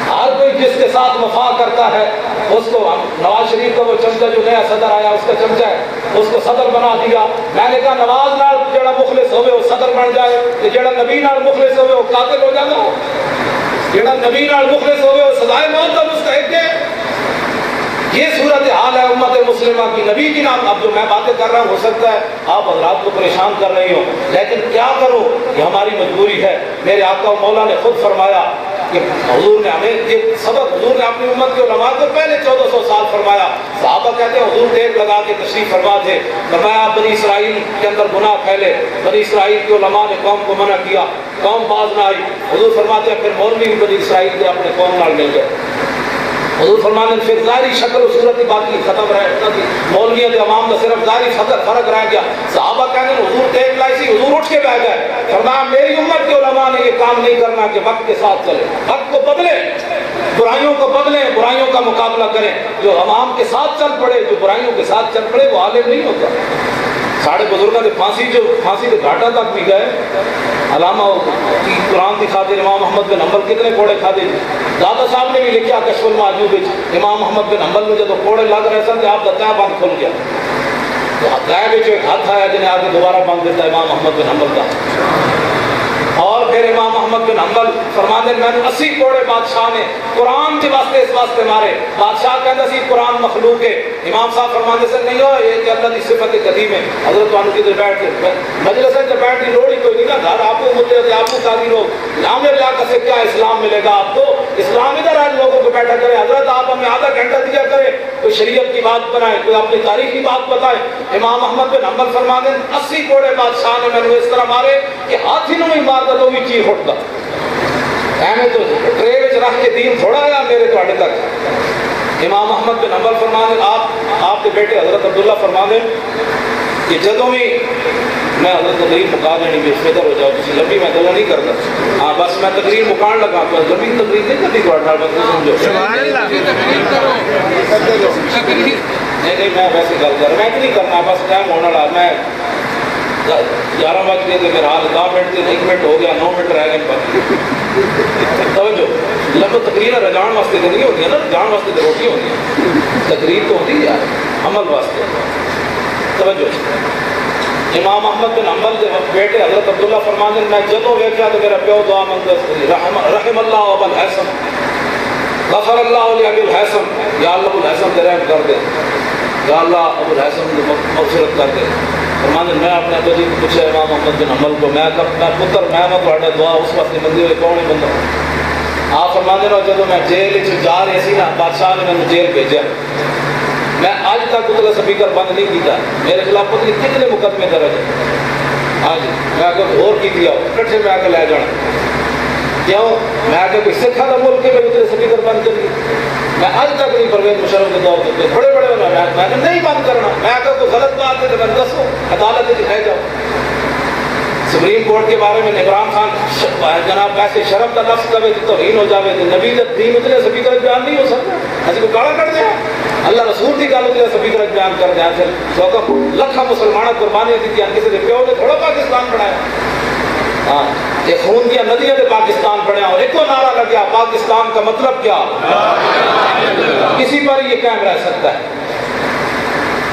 S1: ہر کوئی جس کے ساتھ وفا کرتا ہے اس کو, نواز شریف کا وہ چمچہ جو نیا صدر آیا اس کا چمچہ ہے, اس کو صدر بنا دیا. میں نے کہا نواز نال جڑا مخلص ہوئے وہ صدر بن جائے, جڑا نبی نال مخلص ہوئے وہ قاتل ہو جائے, جڑا نبی نال مخلص ہوئے وہ سزائے موت کا مستحق ہے. یہ صورت حال ہے امت مسلمہ کی نبی کی نام. اب جو میں باتیں کر رہا ہوں ہو سکتا ہے آپ حضرات کو پریشان کر رہی ہوں, لیکن کیا کروں, یہ ہماری مجبوری ہے. میرے آقا و مولا نے خود فرمایا کہ حضور نے ہمیں یہ سبق, حضور نے اپنی امت کے علماء کو پہلے 1400 سال فرمایا. صحابہ کہتے ہیں حضور ٹیک لگا کے تشریف فرما تھے, فرمایا بنی اسرائیل کے اندر گناہ پھیلے, بنی اسرائیل کے علماء نے قوم کو منع کیا, قوم باز نہ آئی. حضور فرماتے ہیں پھر مولوی بنی اسرائیل کے اپنے قوم نال مل گئے. حضور فرمانے پھر ظاہری شکل و صورت کی باقی ختم رہے, مولویوں کے عوام کا صرف ظاہری فرق رہ گیا. صحابہ کہنے حضور ٹیک لائی سی, حضور اٹھ کے بیٹھ گئے. فرمایا میری امت کے علماء نے یہ کام نہیں کرنا کہ وقت کے ساتھ چلے, وقت کو بدلے, برائیوں کو بدلیں, برائیوں کا مقابلہ کریں. جو عوام کے ساتھ چل پڑے, جو برائیوں کے ساتھ چل پڑے وہ عالم نہیں ہوتا. ساڑھے بزرگوں نے پھانسی کے گھاٹا تک بھی گئے. علامہ کی قرآن کی خاطر امام محمد بن حنبل کتنے کوڑے کھادے. دادا صاحب نے بھی لکھا کشف المعجوب, امام محمد بن حنبل نے جب کوڑے لگ رہے سن آپ کا تہ بند کھل گیا, تو تہ میں جو ایک ہاتھ آیا جنہیں آ کے دوبارہ بند دیتا امام محمد بن حنبل کا. اور پھر امام محمد بن حنبل فرماتے ہیں میں 80 کوڑے بادشاہ نے قرآن کے واسطے اس واسطے مارے. بادشاہ کہتا سی قرآن مخلوق ہے, امام صاحب فرماتے سے نہیں ہو یہ کہ اللہ کی صفت قدیم ہے. حضرت وانو کدھر بیٹھ کے مجلس ہے بیٹھ کی لوڑ ہی کوئی نہیں نا, گھر آپ کو مدعے ہوتے آپ کو قادر ہو, نام علاقہ سے کیا اسلام ملے گا آپ کو. اسلام ادھر آج لوگوں کو بیٹھا کرے, حضرت آپ ہمیں آدھا گھنٹہ دیا کرے, کوئی شریعت کی بات بنائے, کوئی اپنی تاریخ کی بات بتائے. امام احمد بن حنبل فرماتے ہیں 80 کوڑے بادشاہ نے میں نے اس طرح مارے کہ ہاتھی نوں ہی مار دو بھی چیخ اٹھتا. ایویں تو ٹرے وچ رکھ کے دین تھوڑا آیا میرے تواڈے تک. امام احمد بن حنبل فرماتے ہیں آپ کے بیٹے حضرت عبداللہ فرماتے ہیں کہ جدوں بھی میں حضرت تقریر مکا دینی بے فکر ہو جاؤ, کسی لمبی میں گلا نہیں کرتا. ہاں بس میں تقریر مکان لگا, تو لمبی تقریر نہیں کرتی تھوڑا نال بس سمجھو. سبحان اللہ. نہیں میں ویسے گل کر میں نہیں کرنا, بس ٹائم ہونے والا. میں 11 بج گئے میرا حال 10 منٹ سے 1 منٹ ہو گیا, 9 منٹ رہ گئے. توجہ, لمبا تقریر رجان واسطے تو نہیں ہوتی ہے نا, رجان واسطے تو روٹی ہوتی ہے, تقریر تو ہوتی ہے عمل واسطے. توجہ, امام احمد بن حنبل کے بیٹے حضرت عبداللہ فرماتے ہیں میں جدوں ویکھیا تو میرا پیو دعا منگدا, رحم اللہ ابا الحسن, غفر اللہ لابی الحسن, یا اللہ ابو الحسن تے رحم کر دے, یا اللہ ابو الحسن کو مغفرت کر دے. فرماتے میں اپنے ابو جی کو پوچھا امام محمد بن حنبل کو, میں پتر میں تھوڑا دعا اس واسطے منگی ہوئی کون ہی بندہ. آپ فرماتے ہو جب میں جیل جا رہی سی نا, بادشاہ نے مجھے جیل بھیجا, میں آج تک اتنا سپیکر بند نہیں کیتا, میرے خلاف پتہ نہیں کتنے مقدمے درج ہیں. ہاں جی, میں اگر اور کی دیا کٹھے میں آ کے لے جانا. کیوں میں آگے کوئی سکھا تھا ملک کے میں اتنے سپیکر بند کر میں آج تک نہیں پرویز مشرف کے دور کے بڑے بڑے میں نے نہیں بند کرنا میں آگے کوئی غلط بات ہے تو میں دسوں عدالت سے دکھائی جاؤ سپریم کورٹ کے بارے میں عمران خان جناب ایسے شرم کا لفظ کرے تو توہین ہو جاوے تو نبی جب دین اتنے سپیکر بیان نہیں ہو سکتا ایسے کو گاڑا کر دیا اللہ رسول کی گل اتنے سپیکر بیان کر دیا پھر سوکا لکھا مسلمانوں قربانی دی تھی کسی نے پیو نے تھوڑا پاکستان بنایا ہاں یہ خون کی ندیوں نے پاکستان بنایا اور ایک کو نعرہ لگیا پاکستان کا مطلب کیا کسی پر یہ قائم رہ سکتا ہے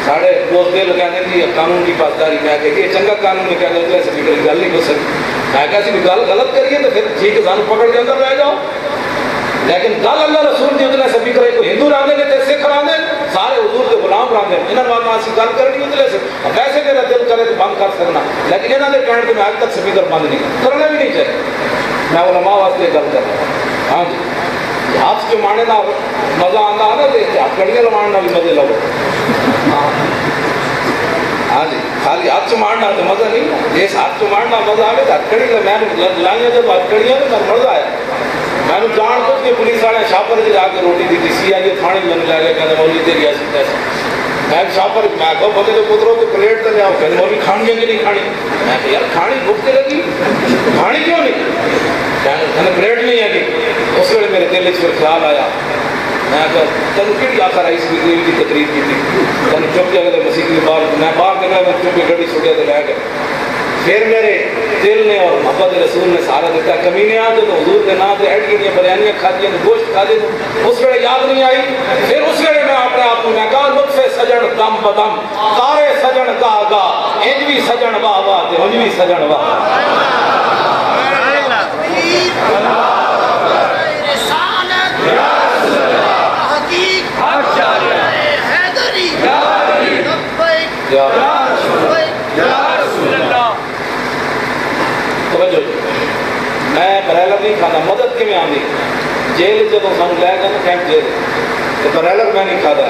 S1: ساڑھے دوست دل کہنے تھی قانون کی پاسداری میں کہ یہ چنگا قانون میں کہنے اتنے سپیکر کی گل نہیں ہو سکتی میں کہا بھی گل غلط کریے تو پھر ٹھیک ہے سانو پکڑ کے اندر رہ جاؤ لیکن گل اللہ رسول دی اتنے سپیکر کو ہندو راندے نے تے سکھ راندے سارے حضور کے غلام راندے انہاں والا اسی گل کرنی اتنے سے ویسے میرا دل کرے تو بند کر سکنا لیکن انہاں دے کہنے میں آج تک سپیکر بند نہیں کرنا بھی نہیں چاہیے میں علماء واسطے گل کر رہا ہوں ہاں جی ہاتھ جو مانے نہ مزہ آتا ہے نا تو ہاتھ کڑیاں لمانا بھی مزے لگو ہاں جی خالی ہاتھ مارنا تو مزہ نہیں جس ہاتھ مارنا مزہ آئے تو ہتھ کڑی میں لائیاں جب ہتھ کڑیاں تو مزہ آیا میں نے جان کچھ کے پولیس والے شاپر سے جا کے روٹی دی تھی سی آئی تھانے میں لے گئے کہتے مولوی تیری ایسی تیسی میں شاپر میں کہا بولے تو پتروں کو پلیٹ تو لے آؤ کہتے مولوی کھانی ہے کہ نہیں کھانی میں کہ یار کھانی بھوک کے لگی کھانی کیوں نہیں کہنے پلیٹ نہیں ہے کہ اس ویلے میرے دل پھر خیال آیا میں کہا تن کیڑی آخر آئی سی دیوی کی تقریب کی تھی تن چپ جگہ تو مسیح کی بار میں باہر نکلا میں چپ کی گڑی چھوٹے تو لے گئے پھر میرے دل نے اور محبت رسول نے سارا دیتا کمینے آتے تو حضور کے نام سے ایڈ کی بریانیاں کھا دیا گوشت کھا دیا اس ویلے یاد نہیں آئی پھر اس ویلے میں اپنے آپ کو میں کہا لطف سجن دم بدم تارے سجن کا آگا انجوی سجن واہ واہ تے انجوی سجن واہ میں بریلر نہیں کھانا مدد کے میں آنی جیل جب سن لے گا نا کیمپ جیل تو بریلر میں نہیں کھاتا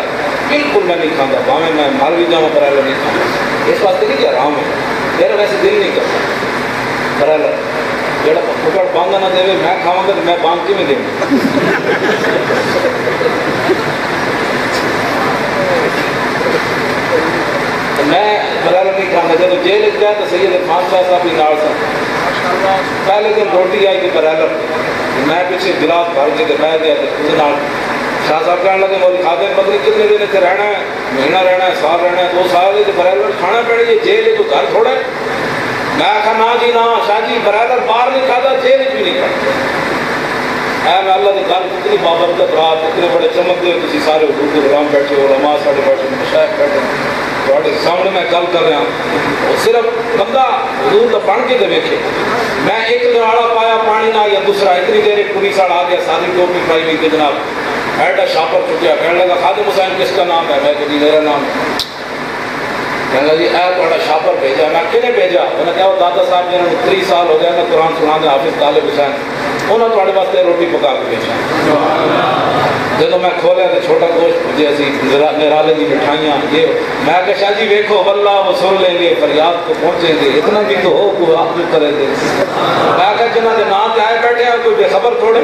S1: بالکل میں نہیں کھاتا باہیں میں مال بھی جاؤں بریلر نہیں کھانا اس واسطے نہیں کہ آرام ہے میرا ویسے دل نہیں کرتا بریلر جڑا پکڑ بانگا نہ دے میں کھاؤں گا تو میں بانگ کی میں دیں میں بریلر نہیں کھانا جب جیل گیا تو سید خان صاحب بھی نال سن پہلے دن روٹی آئی کہ بریلر میں پیچھے گلاس بھر کے بہ گیا تو شاہ صاحب کہنے لگے مولی کھاتے ہیں پتہ نہیں کتنے دن اتنے رہنا ہے مہینہ رہنا ہے سال رہنا ہے 2 سال ہے تو بریلر کھانا پڑے یہ جیل ہے تو گھر تھوڑا ہے میں کہا نا جی نا شاہ جی بریلر باہر نہیں کھاتا جیل بھی نہیں کھاتا میں اللہ کے گھر کتنی بابرکت رات اتنے بڑے چمکتے ہوئے کسی سارے حضور کے غلام بیٹھے علماء سارے بیٹھے مشائخ بیٹھے تھوڑے سامنے میں گل کر رہا ہوں صرف بندہ حضور کا بن کے دے ویکھے میں ایک دراڑا پایا پانی نہ یا دوسرا اتنی دیر ایک پولیس والا آ گیا ساری ٹوپی پائی ہوئی کہ جناب ایڈا شاپر چھٹیا کہنے لگا خادم حسین کس کا نام ہے میں کہ جی میرا نام کہنے لگا جی اے تھوڑا شاپر بھیجا میں کنے بھیجا انہوں نے کہا وہ دادا صاحب جنہوں نے 30 سال ہو گیا میں قرآن سنا دیں حافظ طالب حسین انہوں نے تھوڑے واسطے روٹی پکا کے بھیجا جب میں کھولیا تو چھوٹا گوشت جیسی نرالے کی مٹھائیاں یہ میں کہا شاہ جی ویکھو واللہ وہ سن لیں گے فریاد کو پہنچیں گے اتنا بھی تو ہو کوئی آپ بھی کرے دے میں کہا جنہوں نے نام پہ آئے بیٹھے ہیں کوئی بے خبر تھوڑے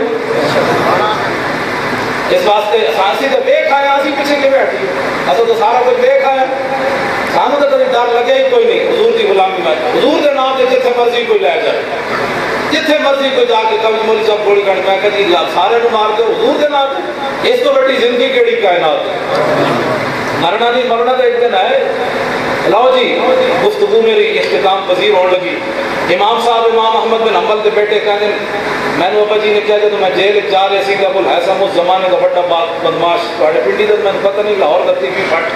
S1: اس واسطے سانسی تو دیکھ آیا اسی پیچھے کے بیٹھی اصل تو سارا کچھ دیکھ آیا سانو تو کبھی ڈر لگے ہی کوئی نہیں حضور کی غلامی میں حضور کے نام سے جتنے مرضی کوئی لے جائے جتنے مرضی کوئی جا کے کبھی مولی صاحب گولی کھڑی میں کہتی سارے نو مار کے حضور کے نام سے اس کو بڑی زندگی کیڑی کائنات مرنا نہیں مرنا تو ایک دن ہے لاؤ جی گفتگو میری اختتام پذیر ہونے لگی امام صاحب امام احمد بن حنبل کے بیٹے کہنے میں نے ابا جی نے کیا کہ میں جیل جا رہے سی ابو الحسن اس زمانے کا بڑا بدماش تھوڑے پنڈی تک میں پتہ نہیں لاہور گتی بھی پھٹ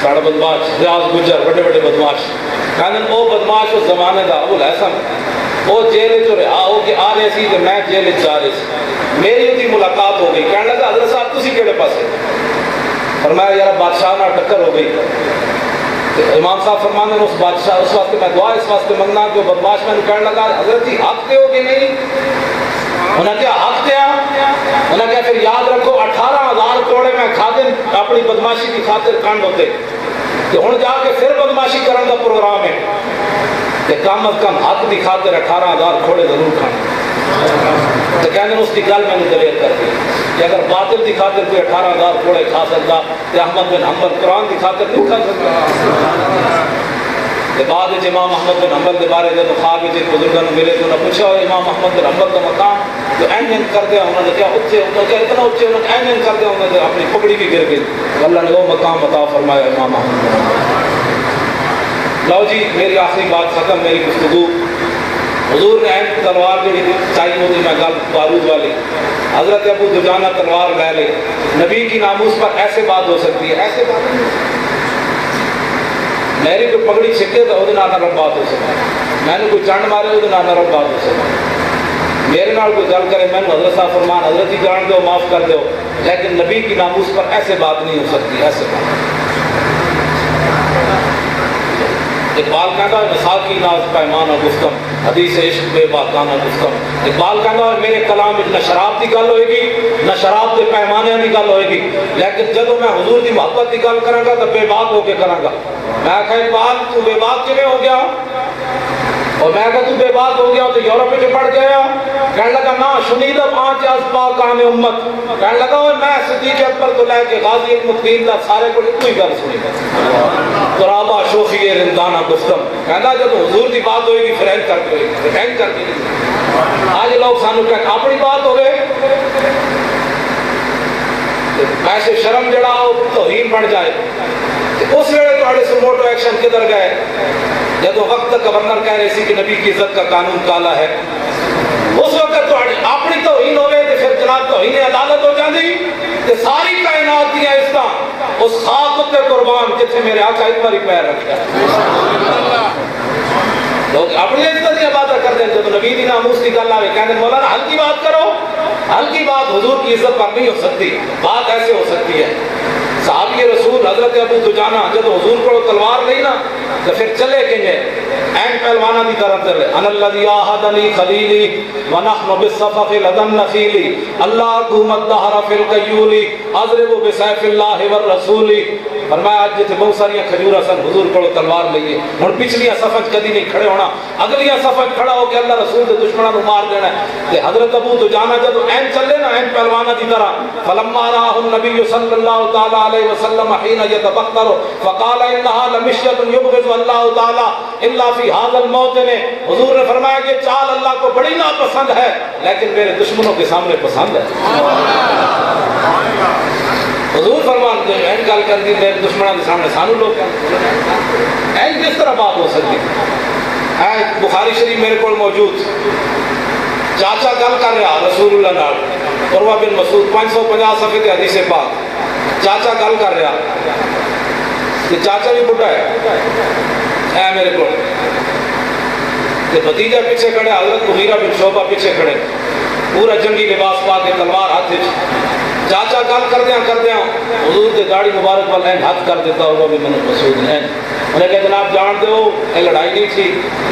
S1: ساڑھا بدماش ریاض گجر بڑے بڑے بدماش کہنے وہ بدماش اس زمانے کا ابو الحسن وہ جیل جو رہا ہو کہ آ رہے سی کہ میں جیل جا رہے سی میری ان کی ملاقات ہو گئی کہنے لگا حضرت صاحب تسی کیڑے پاسے فرمایا یار بادشاہ نہ ٹکر ہو گئی امام صاحب فرمانے اس بادشاہ اس واسطے میں دعا اس واسطے منگنا کہ وہ بدماش میں کہنے لگا حضرت جی حق دے ہو کہ نہیں انہیں کیا حق دیا انہیں کیا پھر یاد رکھو 18,000 کوڑے میں کھا دیں اپنی بدماشی کی خاطر کانڈ ہوتے کہ ہوں جا کے پھر بدماشی کرنے کا پروگرام ہے کہ کم از کم حق کی خاطر 18,000 کوڑے ضرور کھانے تو کہنے اس کی گل میں نے دلیر کر دی کہ اگر باطل کی خاطر کوئی 18,000 گھوڑے کھا سکتا تو احمد بن حنبل قرآن کی خاطر نہیں کھا سکتا. بعد امام احمد بن حنبل کے بارے جب خواب بزرگوں نے ملے تو انہوں نے پوچھا امام احمد بن حنبل کا مقام جو این کر دیا انہوں نے کیا اچھے انہوں نے کیا اتنا اچھے انہوں نے این کر دیا انہوں نے اپنی پگڑی بھی گر گئی. اللہ نے وہ مقام عطا فرمایا امام احمد بن حنبل. لو جی میری آخری بات ختم میری گفتگو. حضور نے این تلوار جو چاہیے ہوتی میں گل بارود والی حضرت ابو دجانہ تلوار لے لے نبی کی ناموس پر ایسے بات ہو سکتی ہے ایسے بات نہیں. میری کوئی پگڑی چھکے تو وہ نرم بات ہو سکتا میں نے کوئی چنڈ مارے وہ نرم بات ہو سکتا میرے نال کوئی گل کرے میں نے حضرت صاحب فرمان حضرت ہی جان دو معاف کر دو لیکن نبی کی ناموس پر ایسے بات نہیں ہو سکتی ایسے بات. اقبال کہتا ہے مساقی ناز پیمانہ گفتم حدیث عشق بے باکانہ گفتم. اقبال کہتا ہے میرے کلام میں نہ شراب کی گل ہوئے گی نہ شراب کے پیمانے کی گل ہوئے گی لیکن جب میں حضور کی محبت کی گل کروں گا تو بے باک ہو کے کروں گا. میں کہا اقبال تو بے باک کیویں ہو گیا اور میں کہا تو بے باک ہو گیا تو یورپ میں پڑ گیا. کہنے لگا نا شنید آنچ از پاکان امت. کہنے لگا اور میں صدیق اکبر کو لے کے غازی المطقین دا سارے کو کوئی گل سنی قرابہ شوخی رندانہ گفتم. کہنا جب حضور کی بات ہوئے گی پھر این کر کے ہوئے گی این کر کے نہیں. آج لوگ سانو کہ اپنی بات ہوئے ایسے شرم جڑا ہو توہین بڑھ جائے اس ویلے تھوڑے سے موٹو ایکشن کدھر گئے جب وقت گورنر کہہ رہے سی کہ نبی کی عزت کا قانون کالا ہے اس وقت اپنی توہین ہوئے تو پھر جناب توہین عدالت ہو جاتی کہ ساری کائنات دیا اس کا اس خاک تے قربان جتنے میرے آقا ایک باری پیر رکھا لوگ اپنی عزت کی باتیں کرتے ہیں جب نبی کی ناموس کی گل آئے کہتے ہیں مولانا ہلکی بات کرو. ہلکی بات حضور کی عزت پر نہیں ہو سکتی. بات ایسے ہو سکتی ہے صحابی رسول حضرت ابو دجانہ جب حضور کو تلوار لی نا تو پھر چلے کہیں این پہلوانہ دی طرف چلے ان الذی آہدنی خلیلی ونحن بالصفق لدن نخیلی اللہ حکومت دہر فی القیولی اضرب بسیف اللہ والرسولی. فرمایا آج جیسے بہت ساری کھجورہ سن حضور کو تلوار لئیے ہوں پچھلی صفحت کدی نہیں کھڑے ہونا اگلی صفحت کھڑا ہو کے اللہ رسول کے دشمنوں کو مار دینا ہے. حضرت ابو دجانہ جب این چلے نا این پہلوانہ دی طرح فلما راہ النبی صلی اللہ تعالی علیہ وسلم حین یتبختر فقال انہا لمشیت یبغض اللہ تعالی الا فی هذا الموطن. حضور نے فرمایا کہ چال اللہ کو بڑی ناپسند ہے لیکن میرے دشمنوں کے سامنے پسند ہے. حضور فرماتے ہیں این گل کر دی میرے دشمنوں کے سامنے سانو لوگ این کس طرح بات ہو سکتی ہے. بخاری شریف میرے کو موجود چاچا گل کر رہا رسول اللہ نال عروہ بن مسعود 550 صفحے کے حدیث پاک چاچا گل کر رہا کہ چاچا بھی بڑھا ہے اے میرے کو کہ بھتیجا پیچھے کھڑے حضرت مغیرہ بن شعبہ پیچھے کھڑے پورا جنگی لباس پا کے تلوار ہاتھ چاچا گل کر دیا حضور کے داڑھی مبارک وال این ہاتھ کر دیتا عروہ بن مسعود نے انہیں کہ جناب جان دو یہ لڑائی نہیں تھی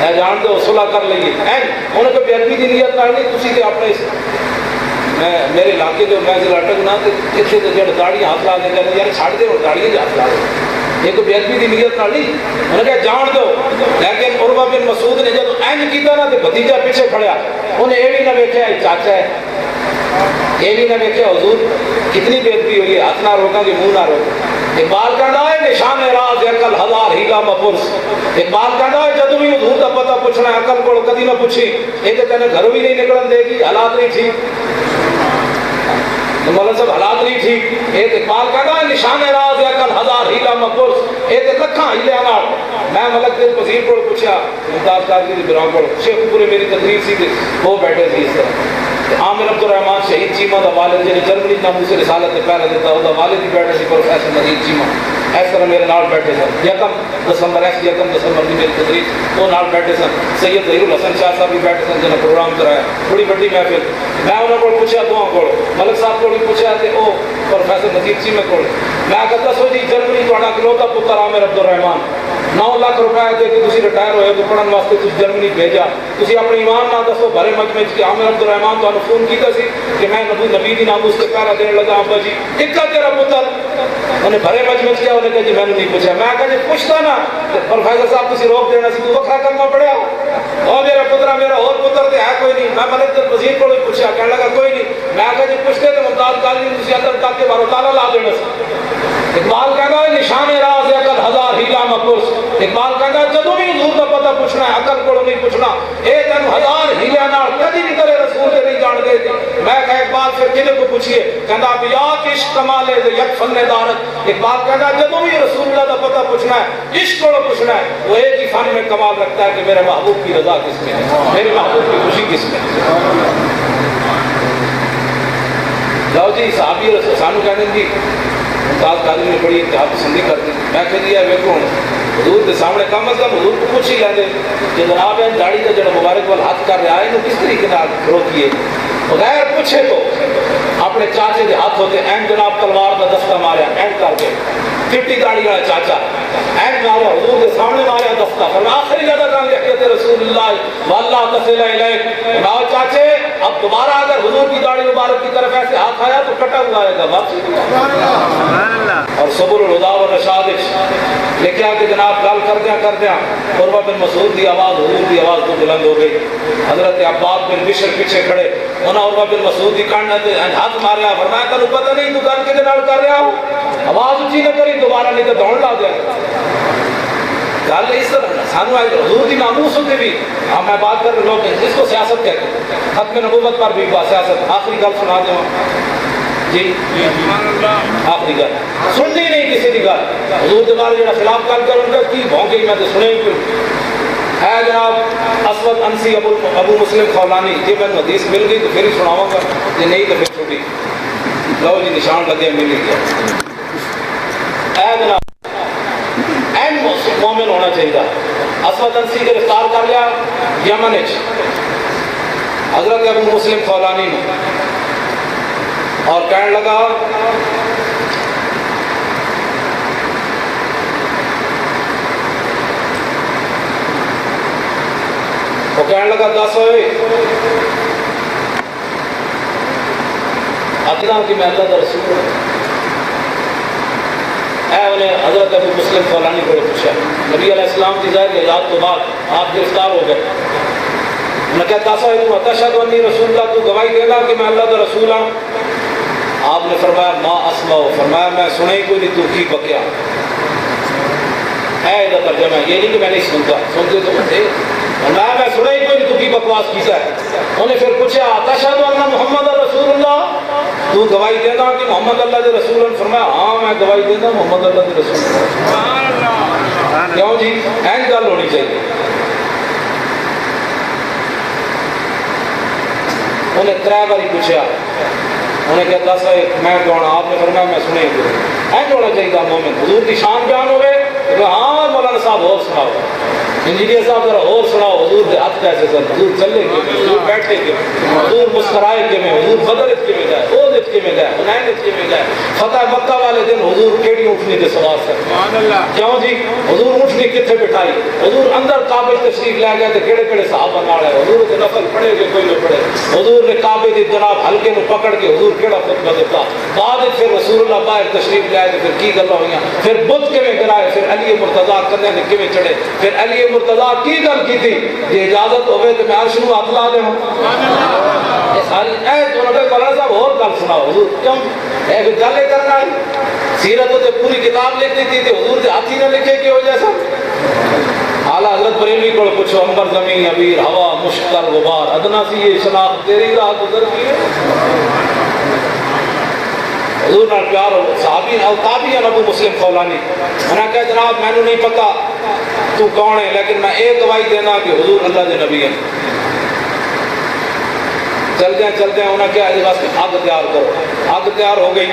S1: اے جان دو صلح کر لئیے این انہیں کہ بے ادبی دی نیت نہ نہیں تسی تے اپنے میرے علاقے جو میں ضلع اٹک نہ اتنے تو جڑ داڑھی ہاتھ لا دے کہتے یار چھاڑ دے اور داڑھی ہاتھ لا دے یہ کوئی بے ادبی دی نیت نہ نہیں انہیں کہ جان دو. لیکن عروہ بن مسعود نے جب این کیتا نا تو بھتیجا پیچھے کھڑیا انہیں یہ بھی نہ ویکھیا چاچا ہے یہ بھی نہ ویکھیا حضور کتنی بے ادبی ہوئی ہے ہاتھ نہ روکا کہ منہ نہ روکا. اقبال کہنا ہے نشان راز عقل ہزار ہیلا مپرس. اقبال کہنا ہے جدو بھی حضور کا پتہ پوچھنا ہے عقل کو کدی نہ پوچھی یہ تو تینے گھروں بھی نہیں نکلن دے گی حالات نہیں ٹھیک مولانا صاحب حالات نہیں ٹھیک. یہ اقبال کہنا ہے نشان راز عقل ہزار ہیلا مپرس یہ تو لکھاں ہیلے نال. میں ملک دل پذیر کو پوچھا ممتاز قادری دی براں کو شیخ پورے میری تقریر سی کہ وہ بیٹھے سی اس طرح عامر عبد الرحمان شہید چیمہ دا والد جنہیں جرمنی ناموس رسالت نے پہلے دیتا وہ دا والد ہی بیٹھے سی پروفیسر مزید چیمہ اس طرح میرے نال بیٹھے سن یکم دسمبر کی میری تقریر وہ نال بیٹھے سن سید ظہیر الحسن شاہ صاحب بھی بیٹھے سن جنہیں پروگرام کرایا بڑی بڑی محفل. میں انہوں کو پوچھا دعا کو ملک صاحب کو بھی پوچھا کہ وہ پروفیسر مزید چیمہ کو میں کہتا سو جی جرمنی تھوڑا کلوتا پتر عامر عبد الرحمان 9 لاکھ روپے دے کے تسی ریٹائر ہوئے تو پڑھن واسطے تسی جرمنی بھیجا تسی اپنے ایمان نہ دسو بھرے مجمع کہ عامر عبد الرحمان تو فون کیتا سی کہ میں نبی دی ناموس سے پہلا دین لگا ابا جی اکا تیرا پتر انہیں بھرے مجمع کیا انہیں کہا جی میں نے نہیں پوچھا. میں کہا جی پوچھتا نا پروفیسر صاحب تسی روک دینا سی تو وکھرا کرنا پڑیا اور میرا پترا میرا اور پتر تے ہے کوئی نہیں. میں ملک دل صدیق کو بھی پوچھا، کہنے لگا کوئی نہیں، میں کہا جی پوچھتے تو ممتاز غازی نے اندر ڈاک کے بارو تالا لا دینا سی۔ اقبال کہتا ہے نشان راز عقل ہزار ہیلا مپرس، اقبال کہتا ہے جدو بھی حضور کا پتہ پوچھنا ہے عقل کو نہیں پوچھنا، اے تین ہزار ہیلے نال کدی نہیں کرے رسول کے نہیں جان دے تھی۔ میں کہا اقبال پھر کدے کو پوچھئے، کہتا بیا عشق کمالے یک فن دارت، اقبال کہتا ہے جدو بھی رسول اللہ کا پتہ پوچھنا ہے عشق کو پوچھنا ہے، وہ ایک ہی فن میں کمال رکھتا ہے کہ میرے محبوب کی رضا کس میں ہے، میرے محبوب کی خوشی کس میں ہے۔ جاؤ جی صحابی سانو کہنے جی ممتاز غازی نے بڑی انتہا پسندی کر دی، میں کہہ دیا ویکھو حضور کے سامنے کم از کم حضور کو پوچھ ہی لیندے کہ جناب ہے داڑھی کا جڑا مبارک وال ہاتھ کر رہا ہے انہوں کس طریقے نال روکیے، بغیر پوچھے تو اپنے چاچے دے ہاتھ ہوتے این جناب تلوار کا دستہ ماریا این کر کے چٹی داڑھی والا چاچا این ماریا حضور کے سامنے ماریا دستہ، فرمایا آخری جگہ کہاں لکھتے رسول اللہ واللہ تصل الیک، فرمایا چاچے اب دوبارہ اگر حضور کی داڑھی مبارک کی طرف ایسے ہاتھ آیا تو کٹا ہوا آئے گا واپس۔ اور سبل الہدیٰ والرشاد لکھا کہ جناب گل کردیا عروہ بن مسعود کی آواز حضور کی آواز تو بلند ہو گئی، حضرت عباد بن بشر پیچھے کھڑے انہاں عروہ بن مسعود کی کان ہاتھ ماریا، فرمایا تینوں پتہ نہیں تو گل کدے نال کر رہا ہو، آواز اونچی نہ کری دوبارہ نہیں تو دوڑ لا دیا گل اس طرح سانو حضور کی ناموس ہوتے بھی میں بات کر لوگ جس کو سیاست کہتے ہیں، ختم نبوت پر بھی سیاست، آخری گل سنا دوں جی آخری گل سننی نہیں کسی کی گل، حضور کے بارے جڑا خلاف گل کر ان کا کی بھونکے میں تو سنے ہی ہے جناب اسود انسی ابو مسلم خولانی، جی میں حدیث مل گئی تو پھر ہی سناؤں گا، جی نہیں تو پھر چھوٹی لو جی نشان لگے مل ہی گیا۔ اے جناب این مومن ہونا چاہیے، اسود انسی گرفتار کر لیا یمن حضرت ابو مسلم خولانی نے اور کہنے لگا وہ کہنے لگا دس ہوئے اتنا کہ میں اللہ کا رسول ہوں، اے انہیں حضرت ابو مسلم خولانی کو پوچھا، نبی علیہ السلام کی ظاہر حیات کے بعد آپ گرفتار ہو گئے، انہوں نے کہا تاسا ہے تو تشہد انی رسول اللہ، تو گواہی دے گا کہ میں اللہ کا رسول ہوں؟ آپ نے فرمایا ما اسمعو، فرمایا میں سنے ہی کوئی نہیں، تو کی بکیا ہے ادھر ترجمہ ہے، یہ نہیں کہ میں نہیں سنتا، سنتے تو بتے، فرمایا میں سنے ہی کوئی نہیں، تو کی بکواس کیسا ہے؟ انہوں نے پھر پوچھا تشہد ان محمد رسول اللہ، تو گواہی دے گا کہ محمد اللہ کے رسول ہیں؟ فرمایا ہاں میں گواہی دے گا محمد اللہ کے رسول ہیں۔ کیوں جی این گل ہونی چاہیے۔ انہیں ترے باری پوچھا، انہیں کہا دس میں کون؟ آپ نے فرمایا میں سنے ہی این ہونا چاہیے مومن، حضور کی شان بیان ہوئے کہ ہاں مولانا صاحب اور سناؤ، انجینئر صاحب ذرا اور سناؤ، حضور کے ہاتھ کیسے سن، حضور چلے کے حضور بیٹھے کے حضور مسکرائے کے میں حضور بدرت کے میں گئے اودت کے میں گئے حنینت کے میں گئے، فتح مکہ والے دن حضور کیڑی اٹھنی کے سوار سے کیوں جی حضور اٹھنی کتنے بٹھائی، حضور اندر کعبے تشریف لے گئے تو کیڑے کیڑے صحابہ نال ہے، حضور کے نفل پڑھے گے کوئی نہ پڑھے، حضور نے کعبے دی جناب ہلکے نو پکڑ کے حضور کیڑا خطبہ دیتا، بعد پھر رسول اللہ باہر تشریف لے آئے تو پھر کی گلاں ہوئیاں، پھر بت کے میں گرائے، پھر علی مرتضیٰ کرنے نے کیویں چڑھے، پھر علی مرتضیٰ کی گل کی تھی جی اجازت ہوئے تو میں عرش نو ہاتھ لا دے ہوں، یہ ساری اے دونوں کے مولانا صاحب اور گل سناؤ، حضور کیوں اے گل کرنا ہے، سیرت تو پوری کتاب لکھتی تھی تو حضور کے ہاتھی نہ لکھے کہ ہو جیسا۔ اعلیٰ حضرت بریلوی کو پوچھو امبر زمین ابیر ہوا مشکل غبار ادنا سی یہ شناخت تیری راہ گزر کی ہے، حضور نال پیار ہو صحابی او تابعین ابو مسلم خولانی، انہوں نے کہا جناب میں نے نہیں پتا تو کون ہے لیکن میں ایک گواہی دینا کہ حضور اللہ کے نبی ہیں۔ چلتے ہیں انہوں نے کہا اس واسطے آگ تیار کرو، آگ تیار ہو گئی،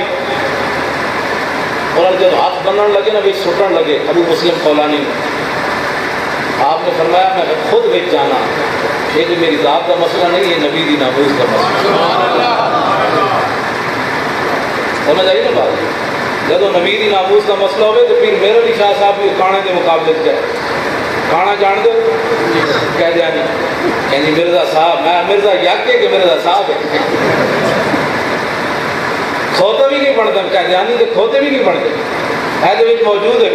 S1: اور جب ہاتھ بننے لگے نا بچ سٹن لگے ابو مسلم خولانی، آپ نے فرمایا میں خود بچ جانا، یہ کہ میری ذات کا مسئلہ نہیں، یہ نبی دی ناموس کا مسئلہ، سمجھ آئی نا بات؟ جب نبی دی ناموس کا مسئلہ ہوئے تو پھر میرے علی شاہ صاحب بھی کانے کے مقابلے گئے، کانا جان دو کہہ دیا نہیں، یعنی مرزا صاحب میں مرزا یاکے کہ مرزا صاحب ہے، کھوتے بھی نہیں پڑھتے، کہہ دیا نہیں کہ کھوتے بھی نہیں پڑھتے، ہے تو موجود ہے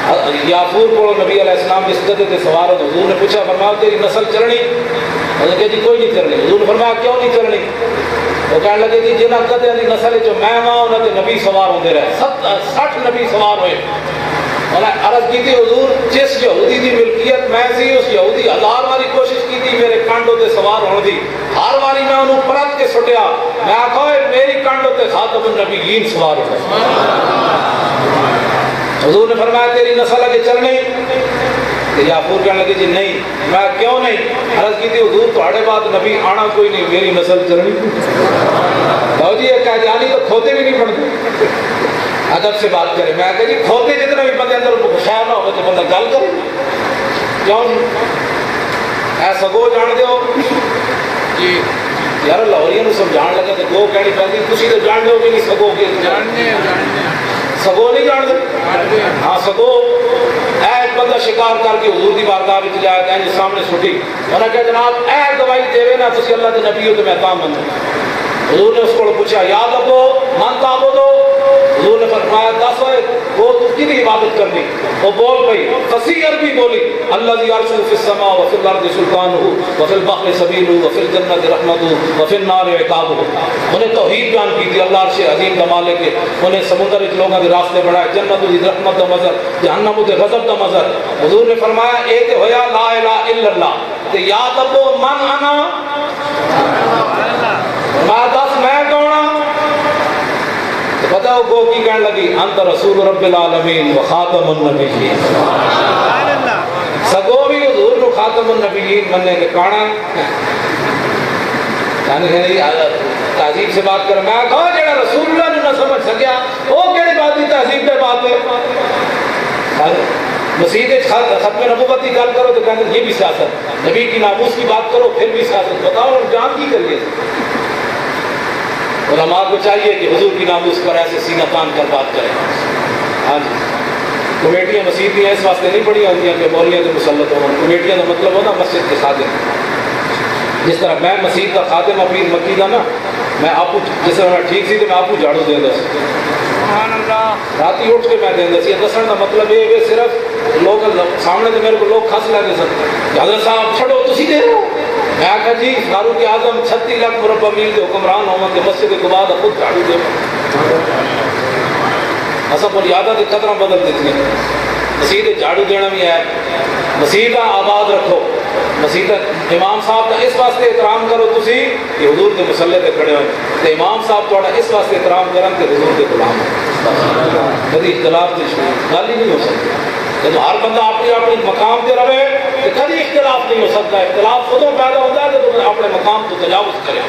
S1: یافور کو نبی علیہ السلام جس گدے سے سوار ہو تو حضور نے پوچھا، فرمایا تیری نسل چلنی؟ انہوں نے کہا جی کوئی نہیں چلنی۔ حضور نے فرمایا کیوں نہیں چلنی؟ وہ کہنے لگے جی جنہاں گدے کی نسل جو میں ماں انہوں نے نبی سوار ہوتے رہے، 60 نبی سوار ہوئے۔ انہیں عرض کی تھی حضور جس یہودی کی ملکیت میں سی اس یہودی 1000 والی کوشش کی تھی میرے کانڈوں تے سوار ہونے دی، ہر والی میں انہوں پلٹ کے سٹیا، میں آکھا میری کانڈوں تے خاتم النبیین سوار ہو گئے۔ حضور نے فرمایا تیری نسل آگے چل نہیں؟ یافور کہنے لگے جی نہیں۔ میں کیوں نہیں؟ عرض کی تھی حضور تھوڑے بعد نبی آنا کوئی نہیں، میری نسل چلنی۔ بہو جی ایک قائدیانی تو کھوتے بھی نہیں پڑھتے، ادب سے بات کرے۔ میں کہا جی کھوتے جتنے بھی بندے اندر خیر نہ ہو تو بندہ گل کرے، کیوں نہیں؟ اے سگو جان دے ہو جی یار لاہوریاں سمجھان لگا تو دو کہنی پہنی تسی تو جان دے بھی نہیں سگو کے سگو نہیں جان دے؟ ہاں سگو ایک بندہ شکار کر کے حضور دی بارگاہ وچ جایا کہ جی سامنے سٹی، انہوں نے کہا جناب اے گواہی دے نا تسی اللہ دے نبی ہو تو میں تاں من۔ حضور نے اس کو پوچھا یاد ابو من تعبدو؟ حضور نے فرمایا دس ہوئے وہ تو کی عبادت کرنی؟ وہ بول پئی فصیح عربی بولی الذی یرسل فی السماء وفی الارض سلطانہ وفی البحر سبیلہ وفی الجنۃ رحمتہ وفی النار عقابہ۔ انہیں توحید بیان کی تھی، اللہ عرش عظیم کا مالک ہے، انہیں سمندر وچ لوگاں دے راستے بڑھائے، جنت دی رحمت دا مظہر، جہنم دے غضب دا مظہر۔ حضور نے فرمایا اے تے ہویا لا الہ الا اللہ، تے یاد ابو من انا؟ میں دس میں کون ہاں؟ پتہ ہو گو کی کہنے لگی انت رسول رب العالمین و خاتم النبیین۔ سگو بھی حضور کو خاتم النبیین مننے کے کانا یعنی تہذیب سے بات کر۔ میں کہا جڑا رسول اللہ نے نہ سمجھ سکیا وہ کہڑی بات کی تہذیب پہ بات ہے؟ مسیح ختم نبوت کی گل کرو تو کہتے ہیں یہ بھی سیاست، نبی کی ناموس کی بات کرو پھر بھی سیاست۔ بتاؤ جان کی کریے؟ علماء کو چاہیے کہ حضور کی ناموس پر ایسے سینہ تان کر بات کریں۔ ہاں جی کمیٹیاں مسیحیاں اس واسطے نہیں پڑھی ہوتی ہیں کہ مولیاں کے مسلط ہوں، کمیٹیاں کا مطلب ہونا مسجد کے خادم۔ جس طرح میں مسجد کا خادم اپنی مکی دا نا، میں آپ کو جس طرح ٹھیک سی تو میں آپ کو جھاڑو دے دس رات ہی اٹھ کے میں دیں سی دسن کا مطلب یہ کہ صرف لوگ سامنے تو میرے کو لوگ کھس لے دے سکتے حضرت صاحب چھڑو تسی دے رہو۔ میں آخا جی فاروق اعظم 36 لاکھ مربع میل کے حکمران ہوں کہ مسجد کے بعد خود جھاڑو دے اصل بنیادہ کی قدریں بدل دیتی ہیں۔ مسجد جھاڑو دینا بھی ہے، مسجد آباد رکھو، مسجد امام صاحب کا اس واسطے احترام کرو تسی کہ حضور کے مسلح پہ کھڑے ہوئے، تو امام صاحب تھوڑا اس واسطے احترام کرن کہ حضور کے غلام ہو۔ کبھی اختلاف کی گل ہی نہیں ہو سکتی۔ جب ہر بندہ اپنی اپنی مقام پہ رہے تو کبھی اختلاف نہیں ہو سکتا۔ اختلاف خودوں پیدا ہوتا ہے جب اپنے مقام کو تجاوز کرے،